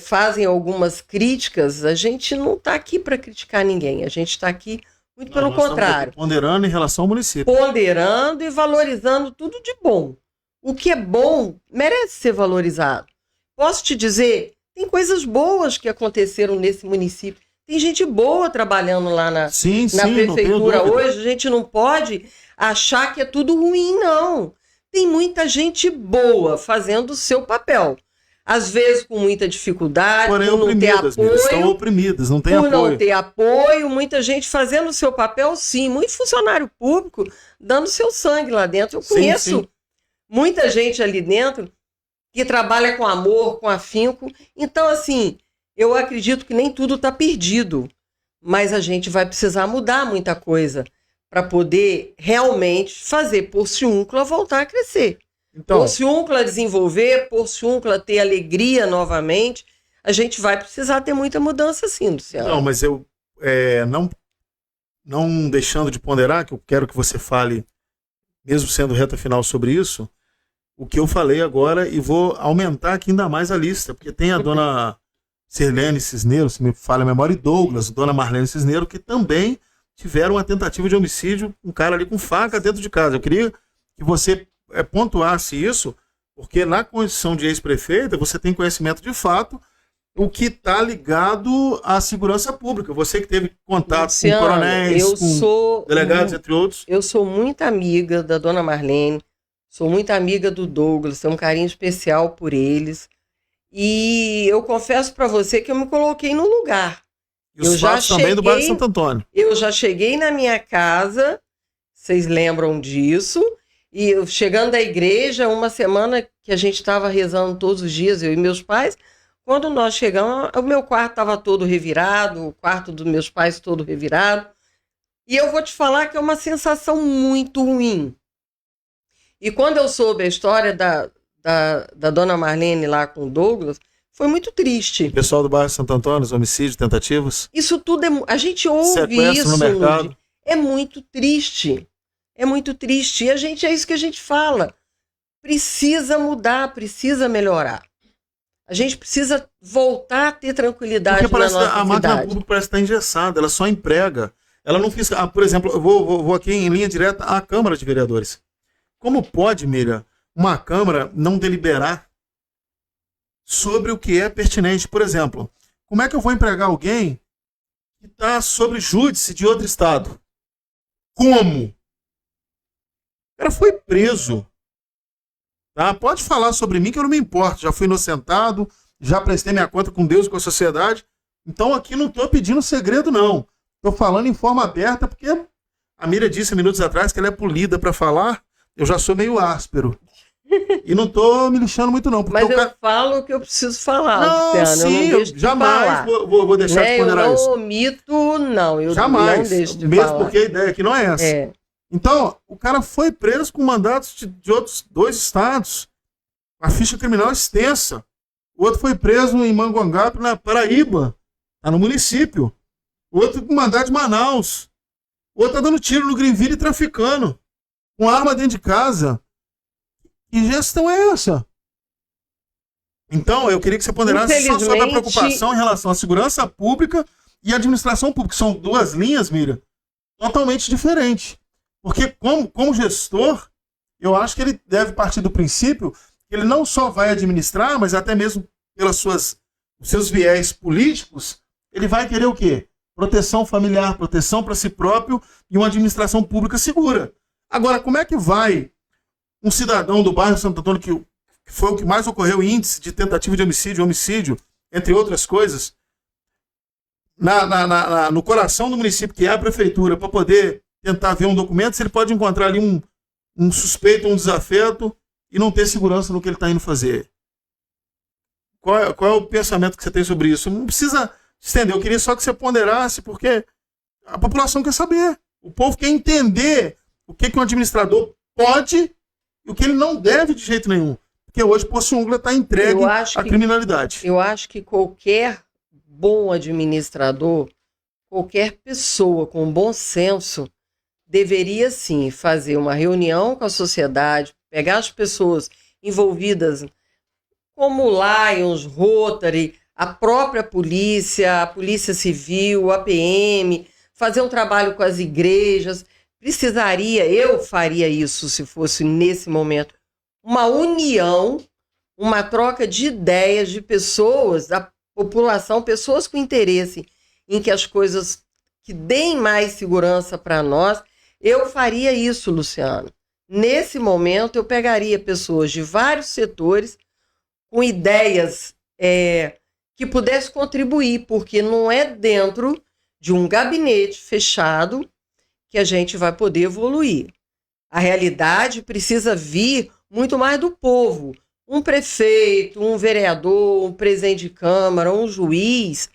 fazem algumas críticas. A gente não está aqui para criticar ninguém, a gente está aqui muito pelo contrário. Ponderando em relação ao município. Ponderando e valorizando tudo de bom. O que é bom merece ser valorizado. Posso te dizer, tem coisas boas que aconteceram nesse município. Tem gente boa trabalhando lá na prefeitura hoje. A gente não pode achar que é tudo ruim, não. Tem muita gente boa fazendo o seu papel. Às vezes com muita dificuldade, porém, por não ter apoio. Estão oprimidas, não tem apoio. Por não ter apoio, muita gente fazendo o seu papel, sim. Muito funcionário público dando seu sangue lá dentro. Eu conheço muita gente ali dentro que trabalha com amor, com afinco. Então, assim, eu acredito que nem tudo está perdido, mas a gente vai precisar mudar muita coisa para poder realmente fazer Porciúncula voltar a crescer. Então, Porciúncula desenvolver, Porciúncula ter alegria novamente, a gente vai precisar ter muita mudança sim, Luciano. Não, mas eu não deixando de ponderar, que eu quero que você fale, mesmo sendo reta final sobre isso, o que eu falei agora, e vou aumentar aqui ainda mais a lista, porque tem a dona Sirlene Cisneiro, se me falha a memória, e Douglas, dona Marlene Cisneiro, que também tiveram uma tentativa de homicídio, um cara ali com faca dentro de casa. Eu queria que você pontuasse isso, porque na condição de ex-prefeita, você tem conhecimento de fato o que está ligado à segurança pública. Você que teve contato com coronéis, com delegados, entre outros. Eu sou muito amiga da dona Marlene, sou muito amiga do Douglas, tenho um carinho especial por eles. E eu confesso para você que eu me coloquei no lugar. E os fatos também do bairro Santo Antônio. Eu já cheguei na minha casa, vocês lembram disso, e eu, chegando da igreja, uma semana que a gente estava rezando todos os dias, eu e meus pais, quando nós chegamos, o meu quarto estava todo revirado, o quarto dos meus pais todo revirado, e eu vou te falar que é uma sensação muito ruim. E quando eu soube a história da dona Marlene lá com o Douglas, foi muito triste. O pessoal do bairro Santo Antônio, os homicídios, tentativas. Isso tudo a gente ouve sequestro isso no mercado. É muito triste. É muito triste. E é isso que a gente fala. Precisa mudar, precisa melhorar. A gente precisa voltar a ter tranquilidade na nossa cidade. A máquina pública parece estar engessada, ela só emprega. Ela não fiz. Por exemplo, eu vou aqui em linha direta à Câmara de Vereadores. Como pode, Miriam, uma Câmara não deliberar sobre o que é pertinente? Por exemplo, como é que eu vou empregar alguém que está sobre júdice de outro estado? Como? O cara foi preso. Tá? Pode falar sobre mim que eu não me importo. Já fui inocentado, já prestei minha conta com Deus e com a sociedade. Então aqui não estou pedindo segredo, não. Estou falando em forma aberta, porque a Miriam disse minutos atrás que ela é polida para falar. Eu já sou meio áspero. E não tô me lixando muito, não. Mas eu falo o que eu preciso falar, não, Luciano. Sim, eu jamais vou deixar de ponderar isso. Eu não omito, não. Eu jamais. Não deixo de mesmo falar. Porque a ideia aqui não é essa. Então, o cara foi preso com mandatos de outros 2 estados. A ficha criminal é extensa. O outro foi preso em Manguangape, na Paraíba. Tá no município. O outro com mandato de Manaus. O outro tá dando tiro no Greenville e traficando. Com arma dentro de casa. Que gestão é essa? Então, eu queria que você ponderasse só sobre a preocupação em relação à segurança pública e à administração pública. São 2 linhas, Miriam, totalmente diferentes. Porque, como gestor, eu acho que ele deve partir do princípio que ele não só vai administrar, mas até mesmo pelos seus viés políticos, ele vai querer o quê? Proteção familiar, proteção para si próprio e uma administração pública segura. Agora, como é que vai um cidadão do bairro Santo Antônio, que foi o que mais ocorreu em índice de tentativa de homicídio, entre outras coisas, no coração do município, que é a prefeitura, para poder tentar ver um documento, se ele pode encontrar ali um suspeito, um desafeto, e não ter segurança no que ele está indo fazer. Qual é o pensamento que você tem sobre isso? Não precisa estender, eu queria só que você ponderasse, porque a população quer saber. O povo quer entender o que um administrador pode e o que ele não deve de jeito nenhum. Porque hoje Porciúncula está entregue à criminalidade. Eu acho que qualquer bom administrador, qualquer pessoa com bom senso, deveria sim fazer uma reunião com a sociedade, pegar as pessoas envolvidas, como o Lions, Rotary, a própria polícia, a Polícia Civil, a PM, fazer um trabalho com as igrejas. Eu faria isso se fosse nesse momento, uma união, uma troca de ideias de pessoas, da população, pessoas com interesse em que as coisas que deem mais segurança para nós. Eu faria isso, Luciano. Nesse momento, eu pegaria pessoas de vários setores com ideias que pudessem contribuir, porque não é dentro de um gabinete fechado que a gente vai poder evoluir. A realidade precisa vir muito mais do povo. Um prefeito, um vereador, um presidente de câmara, um juiz,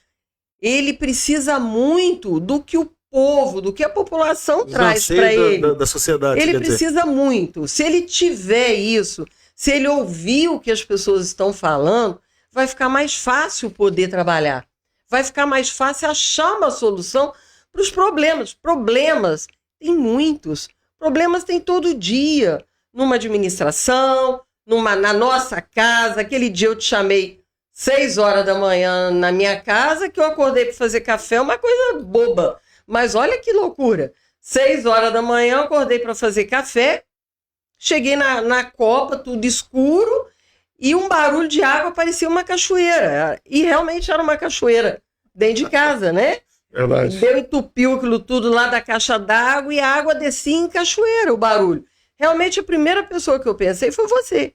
ele precisa muito do que o povo, do que a população traz para ele. Da sociedade. Ele precisa muito. Se ele tiver isso, se ele ouvir o que as pessoas estão falando, vai ficar mais fácil poder trabalhar. Vai ficar mais fácil achar uma solução para os problemas. Problemas tem muitos. Problemas tem todo dia. Numa administração, na nossa casa. Aquele dia eu te chamei 6 horas da manhã na minha casa, que eu acordei para fazer café, uma coisa boba. Mas olha que loucura. 6 horas da manhã eu acordei para fazer café, cheguei na copa, tudo escuro, e um barulho de água parecia uma cachoeira. E realmente era uma cachoeira dentro de casa, né? Verdade. Deu, entupiu aquilo tudo lá da caixa d'água e a água descia em cachoeira, o barulho. Realmente a primeira pessoa que eu pensei foi você.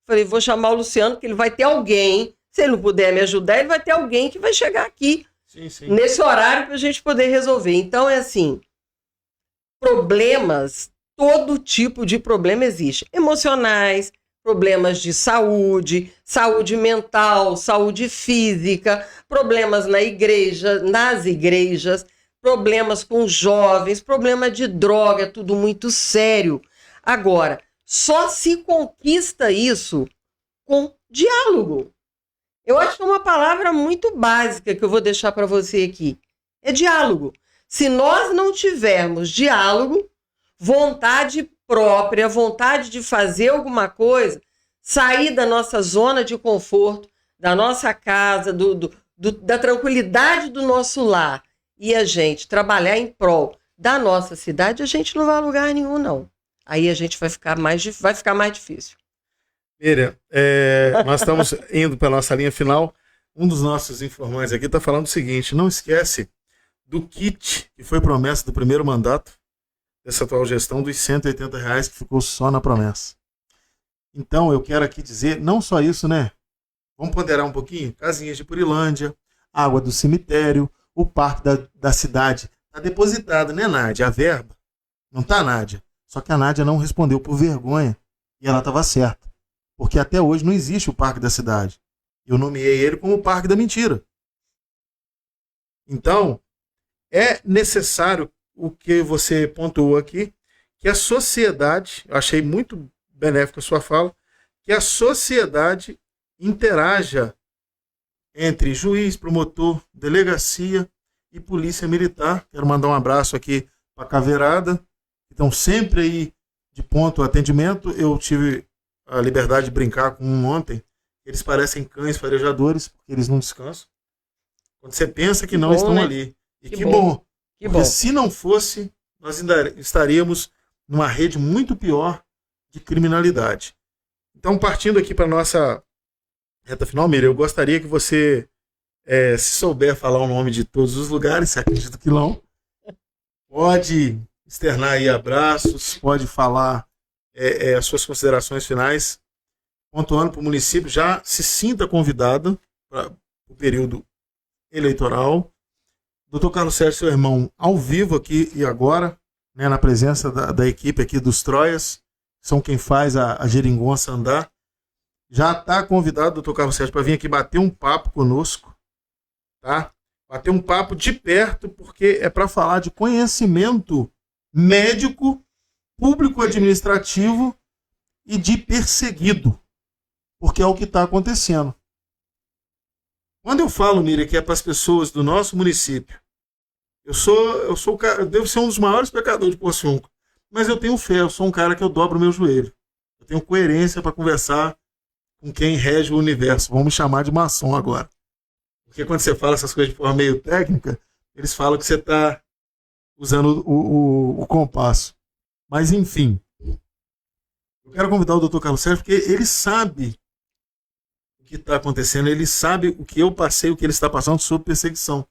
Falei, vou chamar o Luciano, que ele vai ter alguém, se ele não puder me ajudar, ele vai ter alguém que vai chegar aqui nesse horário para a gente poder resolver. Então é assim, problemas, todo tipo de problema existe. Emocionais, problemas de saúde, saúde mental, saúde física, problemas nas igrejas, problemas com jovens, problema de droga, tudo muito sério. Agora, só se conquista isso com diálogo. Eu acho que é uma palavra muito básica que eu vou deixar para você aqui. É diálogo. Se nós não tivermos diálogo, vontade própria, vontade de fazer alguma coisa, sair da nossa zona de conforto, da nossa casa, da tranquilidade do nosso lar, e a gente trabalhar em prol da nossa cidade, a gente não vai a lugar nenhum, não. Aí a gente vai ficar mais difícil. Miriam, nós estamos indo para a nossa linha final. Um dos nossos informantes aqui está falando o seguinte: não esquece do kit que foi promessa do primeiro mandato dessa atual gestão, dos R$180 que ficou só na promessa. Então eu quero aqui dizer, não só isso, né? Vamos ponderar um pouquinho? Casinhas de Purilândia, água do cemitério, o parque da cidade. Está depositado, né, Nádia? A verba. Não está, Nádia? Só que a Nádia não respondeu por vergonha. E ela estava certa. Porque até hoje não existe o parque da cidade. Eu nomeei ele como o parque da mentira. Então, é necessário o que você pontuou aqui, que a sociedade, eu achei muito benéfica a sua fala, que a sociedade interaja entre juiz, promotor, delegacia e polícia militar. Quero mandar um abraço aqui para a Caveirada, que estão sempre aí de ponto atendimento. Eu tive a liberdade de brincar com um ontem. Eles parecem cães farejadores, porque eles não descansam. Quando você pensa que não, estão, né, ali. E que bom. Porque se não fosse, nós ainda estaríamos numa rede muito pior de criminalidade. Então, partindo aqui para a nossa reta final, Miriam, eu gostaria que você, se souber falar o nome de todos os lugares, se acredito que não, pode externar aí abraços, pode falar as suas considerações finais, pontuando para o município, já se sinta convidado para o período eleitoral. Dr. Carlos Sérgio, seu irmão, ao vivo aqui e agora, né, na presença da equipe aqui dos Troias, são quem faz a geringonça andar. Já está convidado, Dr. Carlos Sérgio, para vir aqui bater um papo conosco, tá? Bater um papo de perto, porque é para falar de conhecimento médico, público-administrativo e de perseguido, porque é o que está acontecendo. Quando eu falo, Miriam, que é para as pessoas do nosso município, eu devo ser um dos maiores pecadores de Poço Junco, mas eu tenho fé, eu sou um cara que eu dobro o meu joelho. Eu tenho coerência para conversar com quem rege o universo. Vamos me chamar de maçom agora. Porque quando você fala essas coisas de forma meio técnica, eles falam que você está usando o compasso. Mas, enfim, eu quero convidar o Dr. Carlos Sérgio, porque ele sabe o que está acontecendo, ele sabe o que eu passei, o que ele está passando sobre perseguição.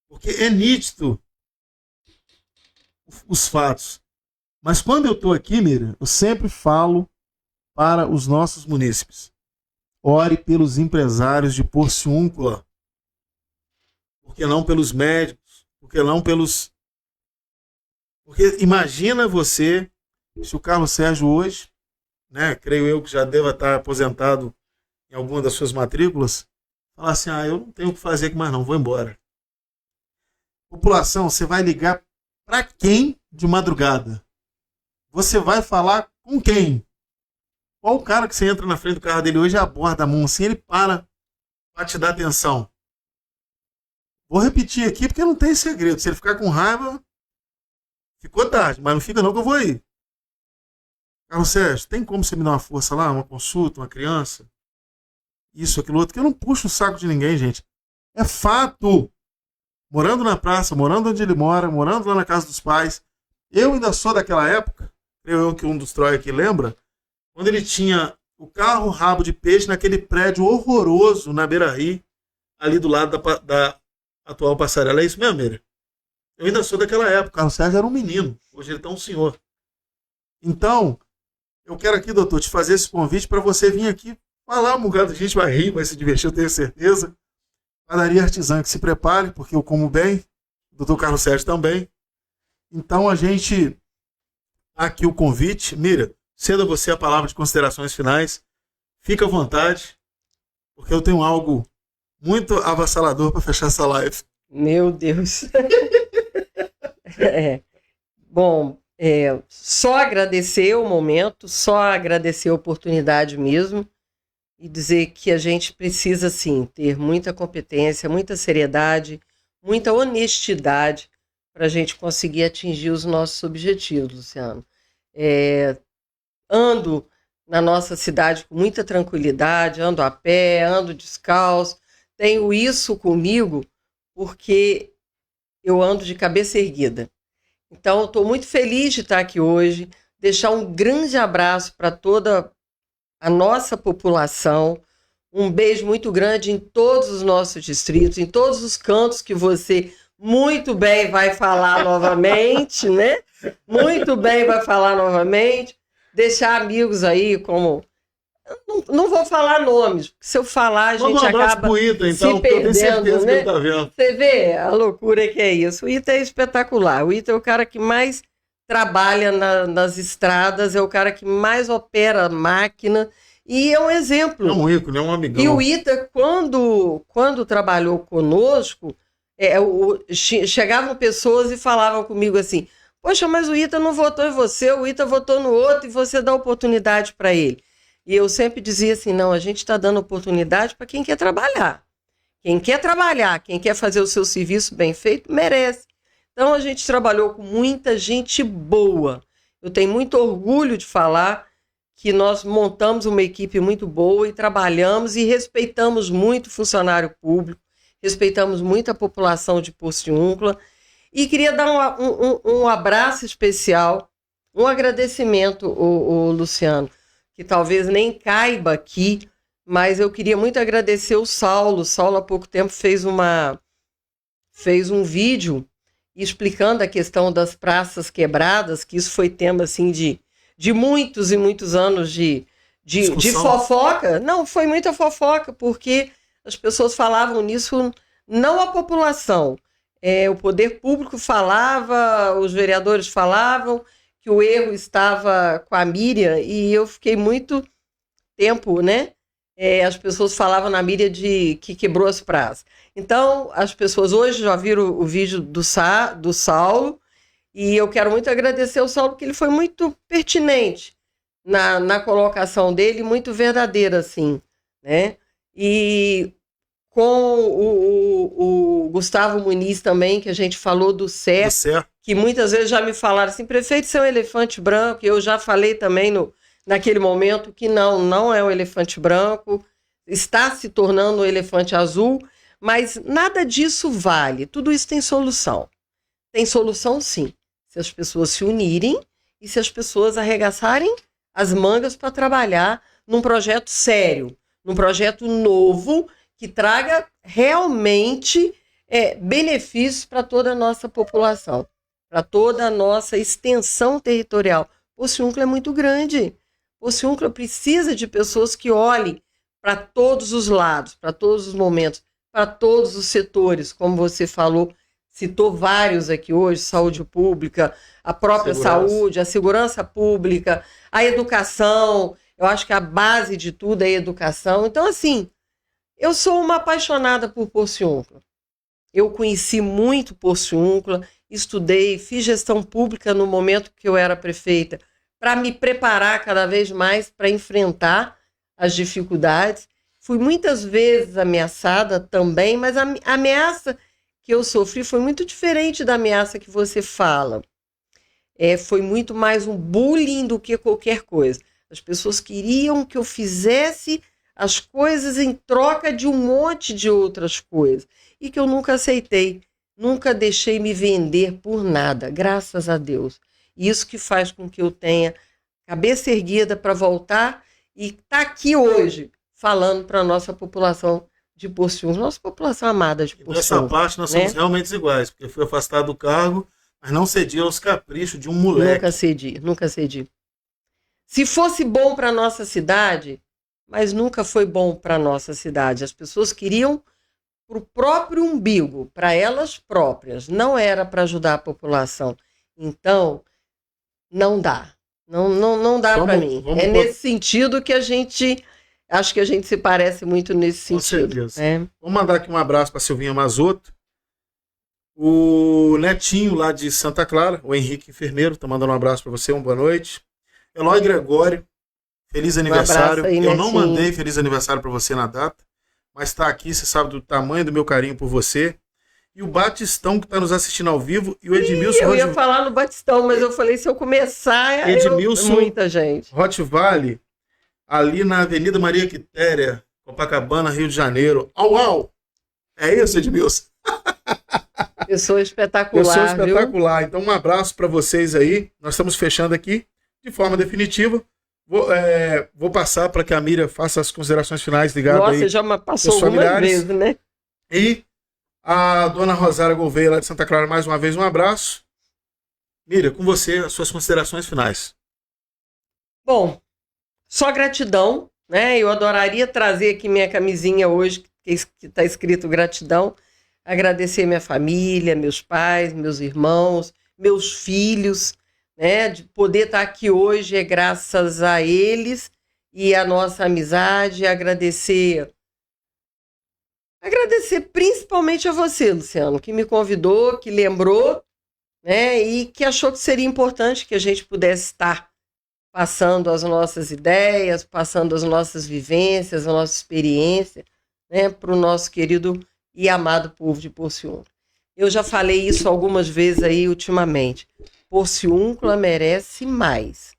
Porque é nítido os fatos. Mas quando eu estou aqui, Miriam, eu sempre falo para os nossos munícipes: ore pelos empresários de Porciúncula. Por que não pelos médicos? Por que não pelos... Porque imagina você, se o Carlos Sérgio hoje, né, creio eu que já deva estar aposentado em alguma das suas matrículas, falar assim: eu não tenho o que fazer aqui mais não, vou embora. População, você vai ligar para quem de madrugada? Você vai falar com quem? Qual o cara que você entra na frente do carro dele hoje e aborda a mão assim, ele para te dar atenção? Vou repetir aqui porque não tem segredo. Se ele ficar com raiva, ficou tarde, mas não fica não que eu vou aí. Carlos Sérgio, tem como você me dar uma força lá, uma consulta, uma criança? Isso, aquilo outro, que eu não puxo o saco de ninguém, gente. É fato. Morando na praça, morando onde ele mora, morando lá na casa dos pais. Eu ainda sou daquela época, eu que um dos Troia aqui lembra, quando ele tinha o carro rabo de peixe naquele prédio horroroso na Beira-Rio, ali do lado da atual passarela. É isso mesmo, Meire? Eu ainda sou daquela época. O Carlos Sérgio era um menino, hoje ele está um senhor. Então, eu quero aqui, doutor, te fazer esse convite para você vir aqui falar um bocado. A gente vai rir, vai se divertir, eu tenho certeza. Padaria Artesã, que se prepare, porque eu como bem, o doutor Carlos Sérgio também. Então, a gente... Aqui o convite. Mira, cedo a você a palavra de considerações finais. Fica à vontade, porque eu tenho algo muito avassalador para fechar essa live. Meu Deus. Bom, só agradecer o momento, só agradecer a oportunidade mesmo e dizer que a gente precisa, sim, ter muita competência, muita seriedade, muita honestidade para a gente conseguir atingir os nossos objetivos, Luciano. Ando na nossa cidade com muita tranquilidade, ando a pé, ando descalço, tenho isso comigo porque eu ando de cabeça erguida. Então, eu estou muito feliz de estar aqui hoje, deixar um grande abraço para toda a nossa população, um beijo muito grande em todos os nossos distritos, em todos os cantos que você muito bem vai falar novamente, né? Muito bem vai falar novamente. Deixar amigos aí como... Não vou falar nomes, porque se eu falar a gente acaba Ita, então, se perdendo, eu tenho certeza né? que ele tá vendo. Você vê a loucura que é isso. O Ita é espetacular. O Ita é o cara que mais trabalha nas estradas, é o cara que mais opera a máquina e é um exemplo. É um ícone, é um amigão. E o Ita, quando trabalhou conosco, chegavam pessoas e falavam comigo assim: poxa, mas o Ita não votou em você, o Ita votou no outro e você dá oportunidade para ele. E eu sempre dizia assim: não, a gente está dando oportunidade para quem quer trabalhar. Quem quer trabalhar, quem quer fazer o seu serviço bem feito, merece. Então a gente trabalhou com muita gente boa. Eu tenho muito orgulho de falar que nós montamos uma equipe muito boa e trabalhamos e respeitamos muito o funcionário público, respeitamos muito a população de Porciúncula. E queria dar um abraço especial, um agradecimento, o Luciano, que talvez nem caiba aqui, mas eu queria muito agradecer o Saulo. O Saulo, há pouco tempo, fez um vídeo explicando a questão das praças quebradas, que isso foi tema assim, de muitos e muitos anos de fofoca. Não, foi muita fofoca, porque as pessoas falavam nisso, não a população. O poder público falava, os vereadores falavam que o erro estava com a Miriam, e eu fiquei muito tempo, né? As pessoas falavam na Miriam de que quebrou as praças. Então, as pessoas hoje já viram o vídeo do Saulo, e eu quero muito agradecer ao Saulo, porque ele foi muito pertinente na colocação dele, muito verdadeira, assim, né? E com o Gustavo Muniz também, que a gente falou do CER, que muitas vezes já me falaram assim: prefeito, você é um elefante branco. Eu já falei também naquele momento que não é o elefante branco, está se tornando um elefante azul, mas nada disso vale. Tudo isso tem solução. Tem solução, sim, se as pessoas se unirem e se as pessoas arregaçarem as mangas para trabalhar num projeto sério, num projeto novo que traga realmente benefícios para toda a nossa população, para toda a nossa extensão territorial. Pociúncula é muito grande. Pociúncula precisa de pessoas que olhem para todos os lados, para todos os momentos, para todos os setores, como você falou, citou vários aqui hoje, saúde pública, a própria saúde, a segurança pública, a educação. Eu acho que a base de tudo é a educação. Então, assim, eu sou uma apaixonada por Pociúncula. Eu conheci muito Pociúncula, estudei, fiz gestão pública no momento que eu era prefeita, para me preparar cada vez mais para enfrentar as dificuldades. Fui muitas vezes ameaçada também, mas a ameaça que eu sofri foi muito diferente da ameaça que você fala. Foi muito mais um bullying do que qualquer coisa. As pessoas queriam que eu fizesse as coisas em troca de um monte de outras coisas. E que eu nunca aceitei. Nunca deixei me vender por nada, graças a Deus. Isso que faz com que eu tenha cabeça erguida para voltar e estar aqui hoje falando para a nossa população de Pociúncula, nossa população amada de Pociúncula. Nessa parte nós somos realmente iguais, porque fui afastado do cargo, mas não cedi aos caprichos de um moleque. Nunca cedi. Se fosse bom para a nossa cidade, mas nunca foi bom para a nossa cidade. As pessoas queriam para o próprio umbigo, para elas próprias, não era para ajudar a população. Então, não dá. Não dá para mim. Nesse sentido que acho que a gente se parece muito nesse sentido. Com certeza. Vou mandar aqui um abraço para Silvinha Mazotto. O netinho lá de Santa Clara, o Henrique Enfermeiro, tá mandando um abraço para você, uma boa noite. Eloy Gregório, feliz aniversário. Aí, eu não mandei feliz aniversário para você na data, mas está aqui, você sabe do tamanho do meu carinho por você. E o Batistão, que está nos assistindo ao vivo, e o Edmilson... Eu ia falar no Batistão, mas eu falei, se eu começar... Edmilson muita gente. Rottweiler, ali na Avenida Maria Quitéria, Copacabana, Rio de Janeiro. Au! É isso, Edmilson? Pessoa espetacular, viu? Então, um abraço para vocês aí. Nós estamos fechando aqui de forma definitiva. Vou passar para que a Miriam faça as considerações finais ligadas aí. Nossa, já passou algumas vezes, né? E a dona Rosária Gouveia, lá de Santa Clara, mais uma vez, um abraço. Miriam, com você, as suas considerações finais. Bom, só gratidão, né? Eu adoraria trazer aqui minha camisinha hoje, que está escrito gratidão. Agradecer minha família, meus pais, meus irmãos, meus filhos, né? De poder estar aqui hoje é graças a eles e a nossa amizade. Agradecer principalmente a você, Luciano, que me convidou, que lembrou, né? E que achou que seria importante que a gente pudesse estar passando as nossas ideias, passando as nossas vivências, a nossa experiência, né? Para o nosso querido e amado povo de Pociúncula. Eu já falei isso algumas vezes aí ultimamente. Pociúncula merece mais.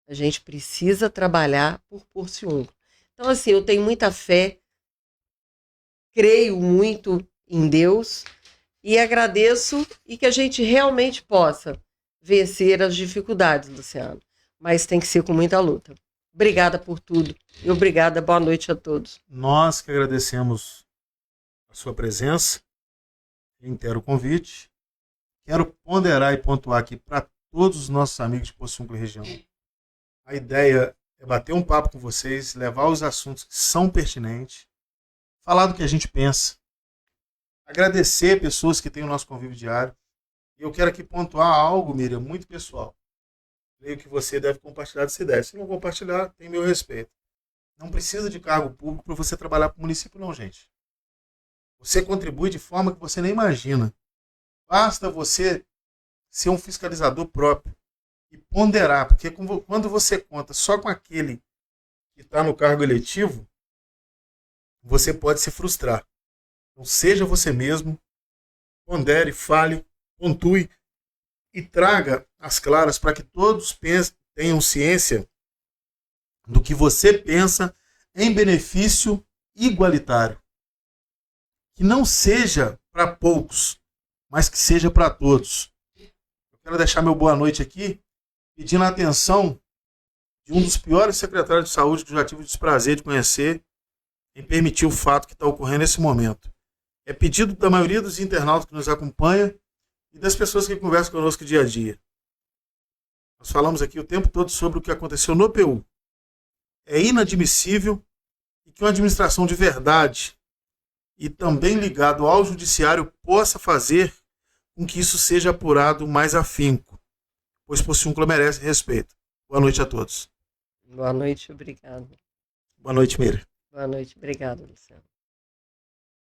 A gente precisa trabalhar por Pociúncula. Então, assim, eu tenho muita fé, creio muito em Deus e agradeço e que a gente realmente possa vencer as dificuldades, Luciano. Mas tem que ser com muita luta. Obrigada por tudo e obrigada, boa noite a todos. Nós que agradecemos a sua presença, reitero o convite. Quero ponderar e pontuar aqui para todos os nossos amigos de Pociúncula região. A ideia é bater um papo com vocês, levar os assuntos que são pertinentes, falar do que a gente pensa, agradecer pessoas que têm o nosso convívio diário. E eu quero aqui pontuar algo, Miriam, muito pessoal. Creio que você deve compartilhar dessa ideia. Se não compartilhar, tem meu respeito. Não precisa de cargo público para você trabalhar para o município, não, gente. Você contribui de forma que você nem imagina. Basta você ser um fiscalizador próprio e ponderar, porque quando você conta só com aquele que está no cargo eletivo, você pode se frustrar. Então, seja você mesmo, pondere, fale, pontue e traga as claras para que todos tenham ciência do que você pensa em benefício igualitário. Que não seja para poucos, mas que seja para todos. Eu quero deixar meu boa noite aqui, pedindo a atenção de um dos piores secretários de saúde que eu já tive o desprazer de conhecer em permitir o fato que está ocorrendo nesse momento. É pedido da maioria dos internautas que nos acompanha e das pessoas que conversam conosco dia a dia. Nós falamos aqui o tempo todo sobre o que aconteceu no PU. É inadmissível e que uma administração de verdade e também ligado ao judiciário possa fazer com que isso seja apurado mais afinco, pois Pociúncula merece respeito. Boa noite a todos. Boa noite, obrigado. Boa noite, Meire. Boa noite, obrigado, Luciano.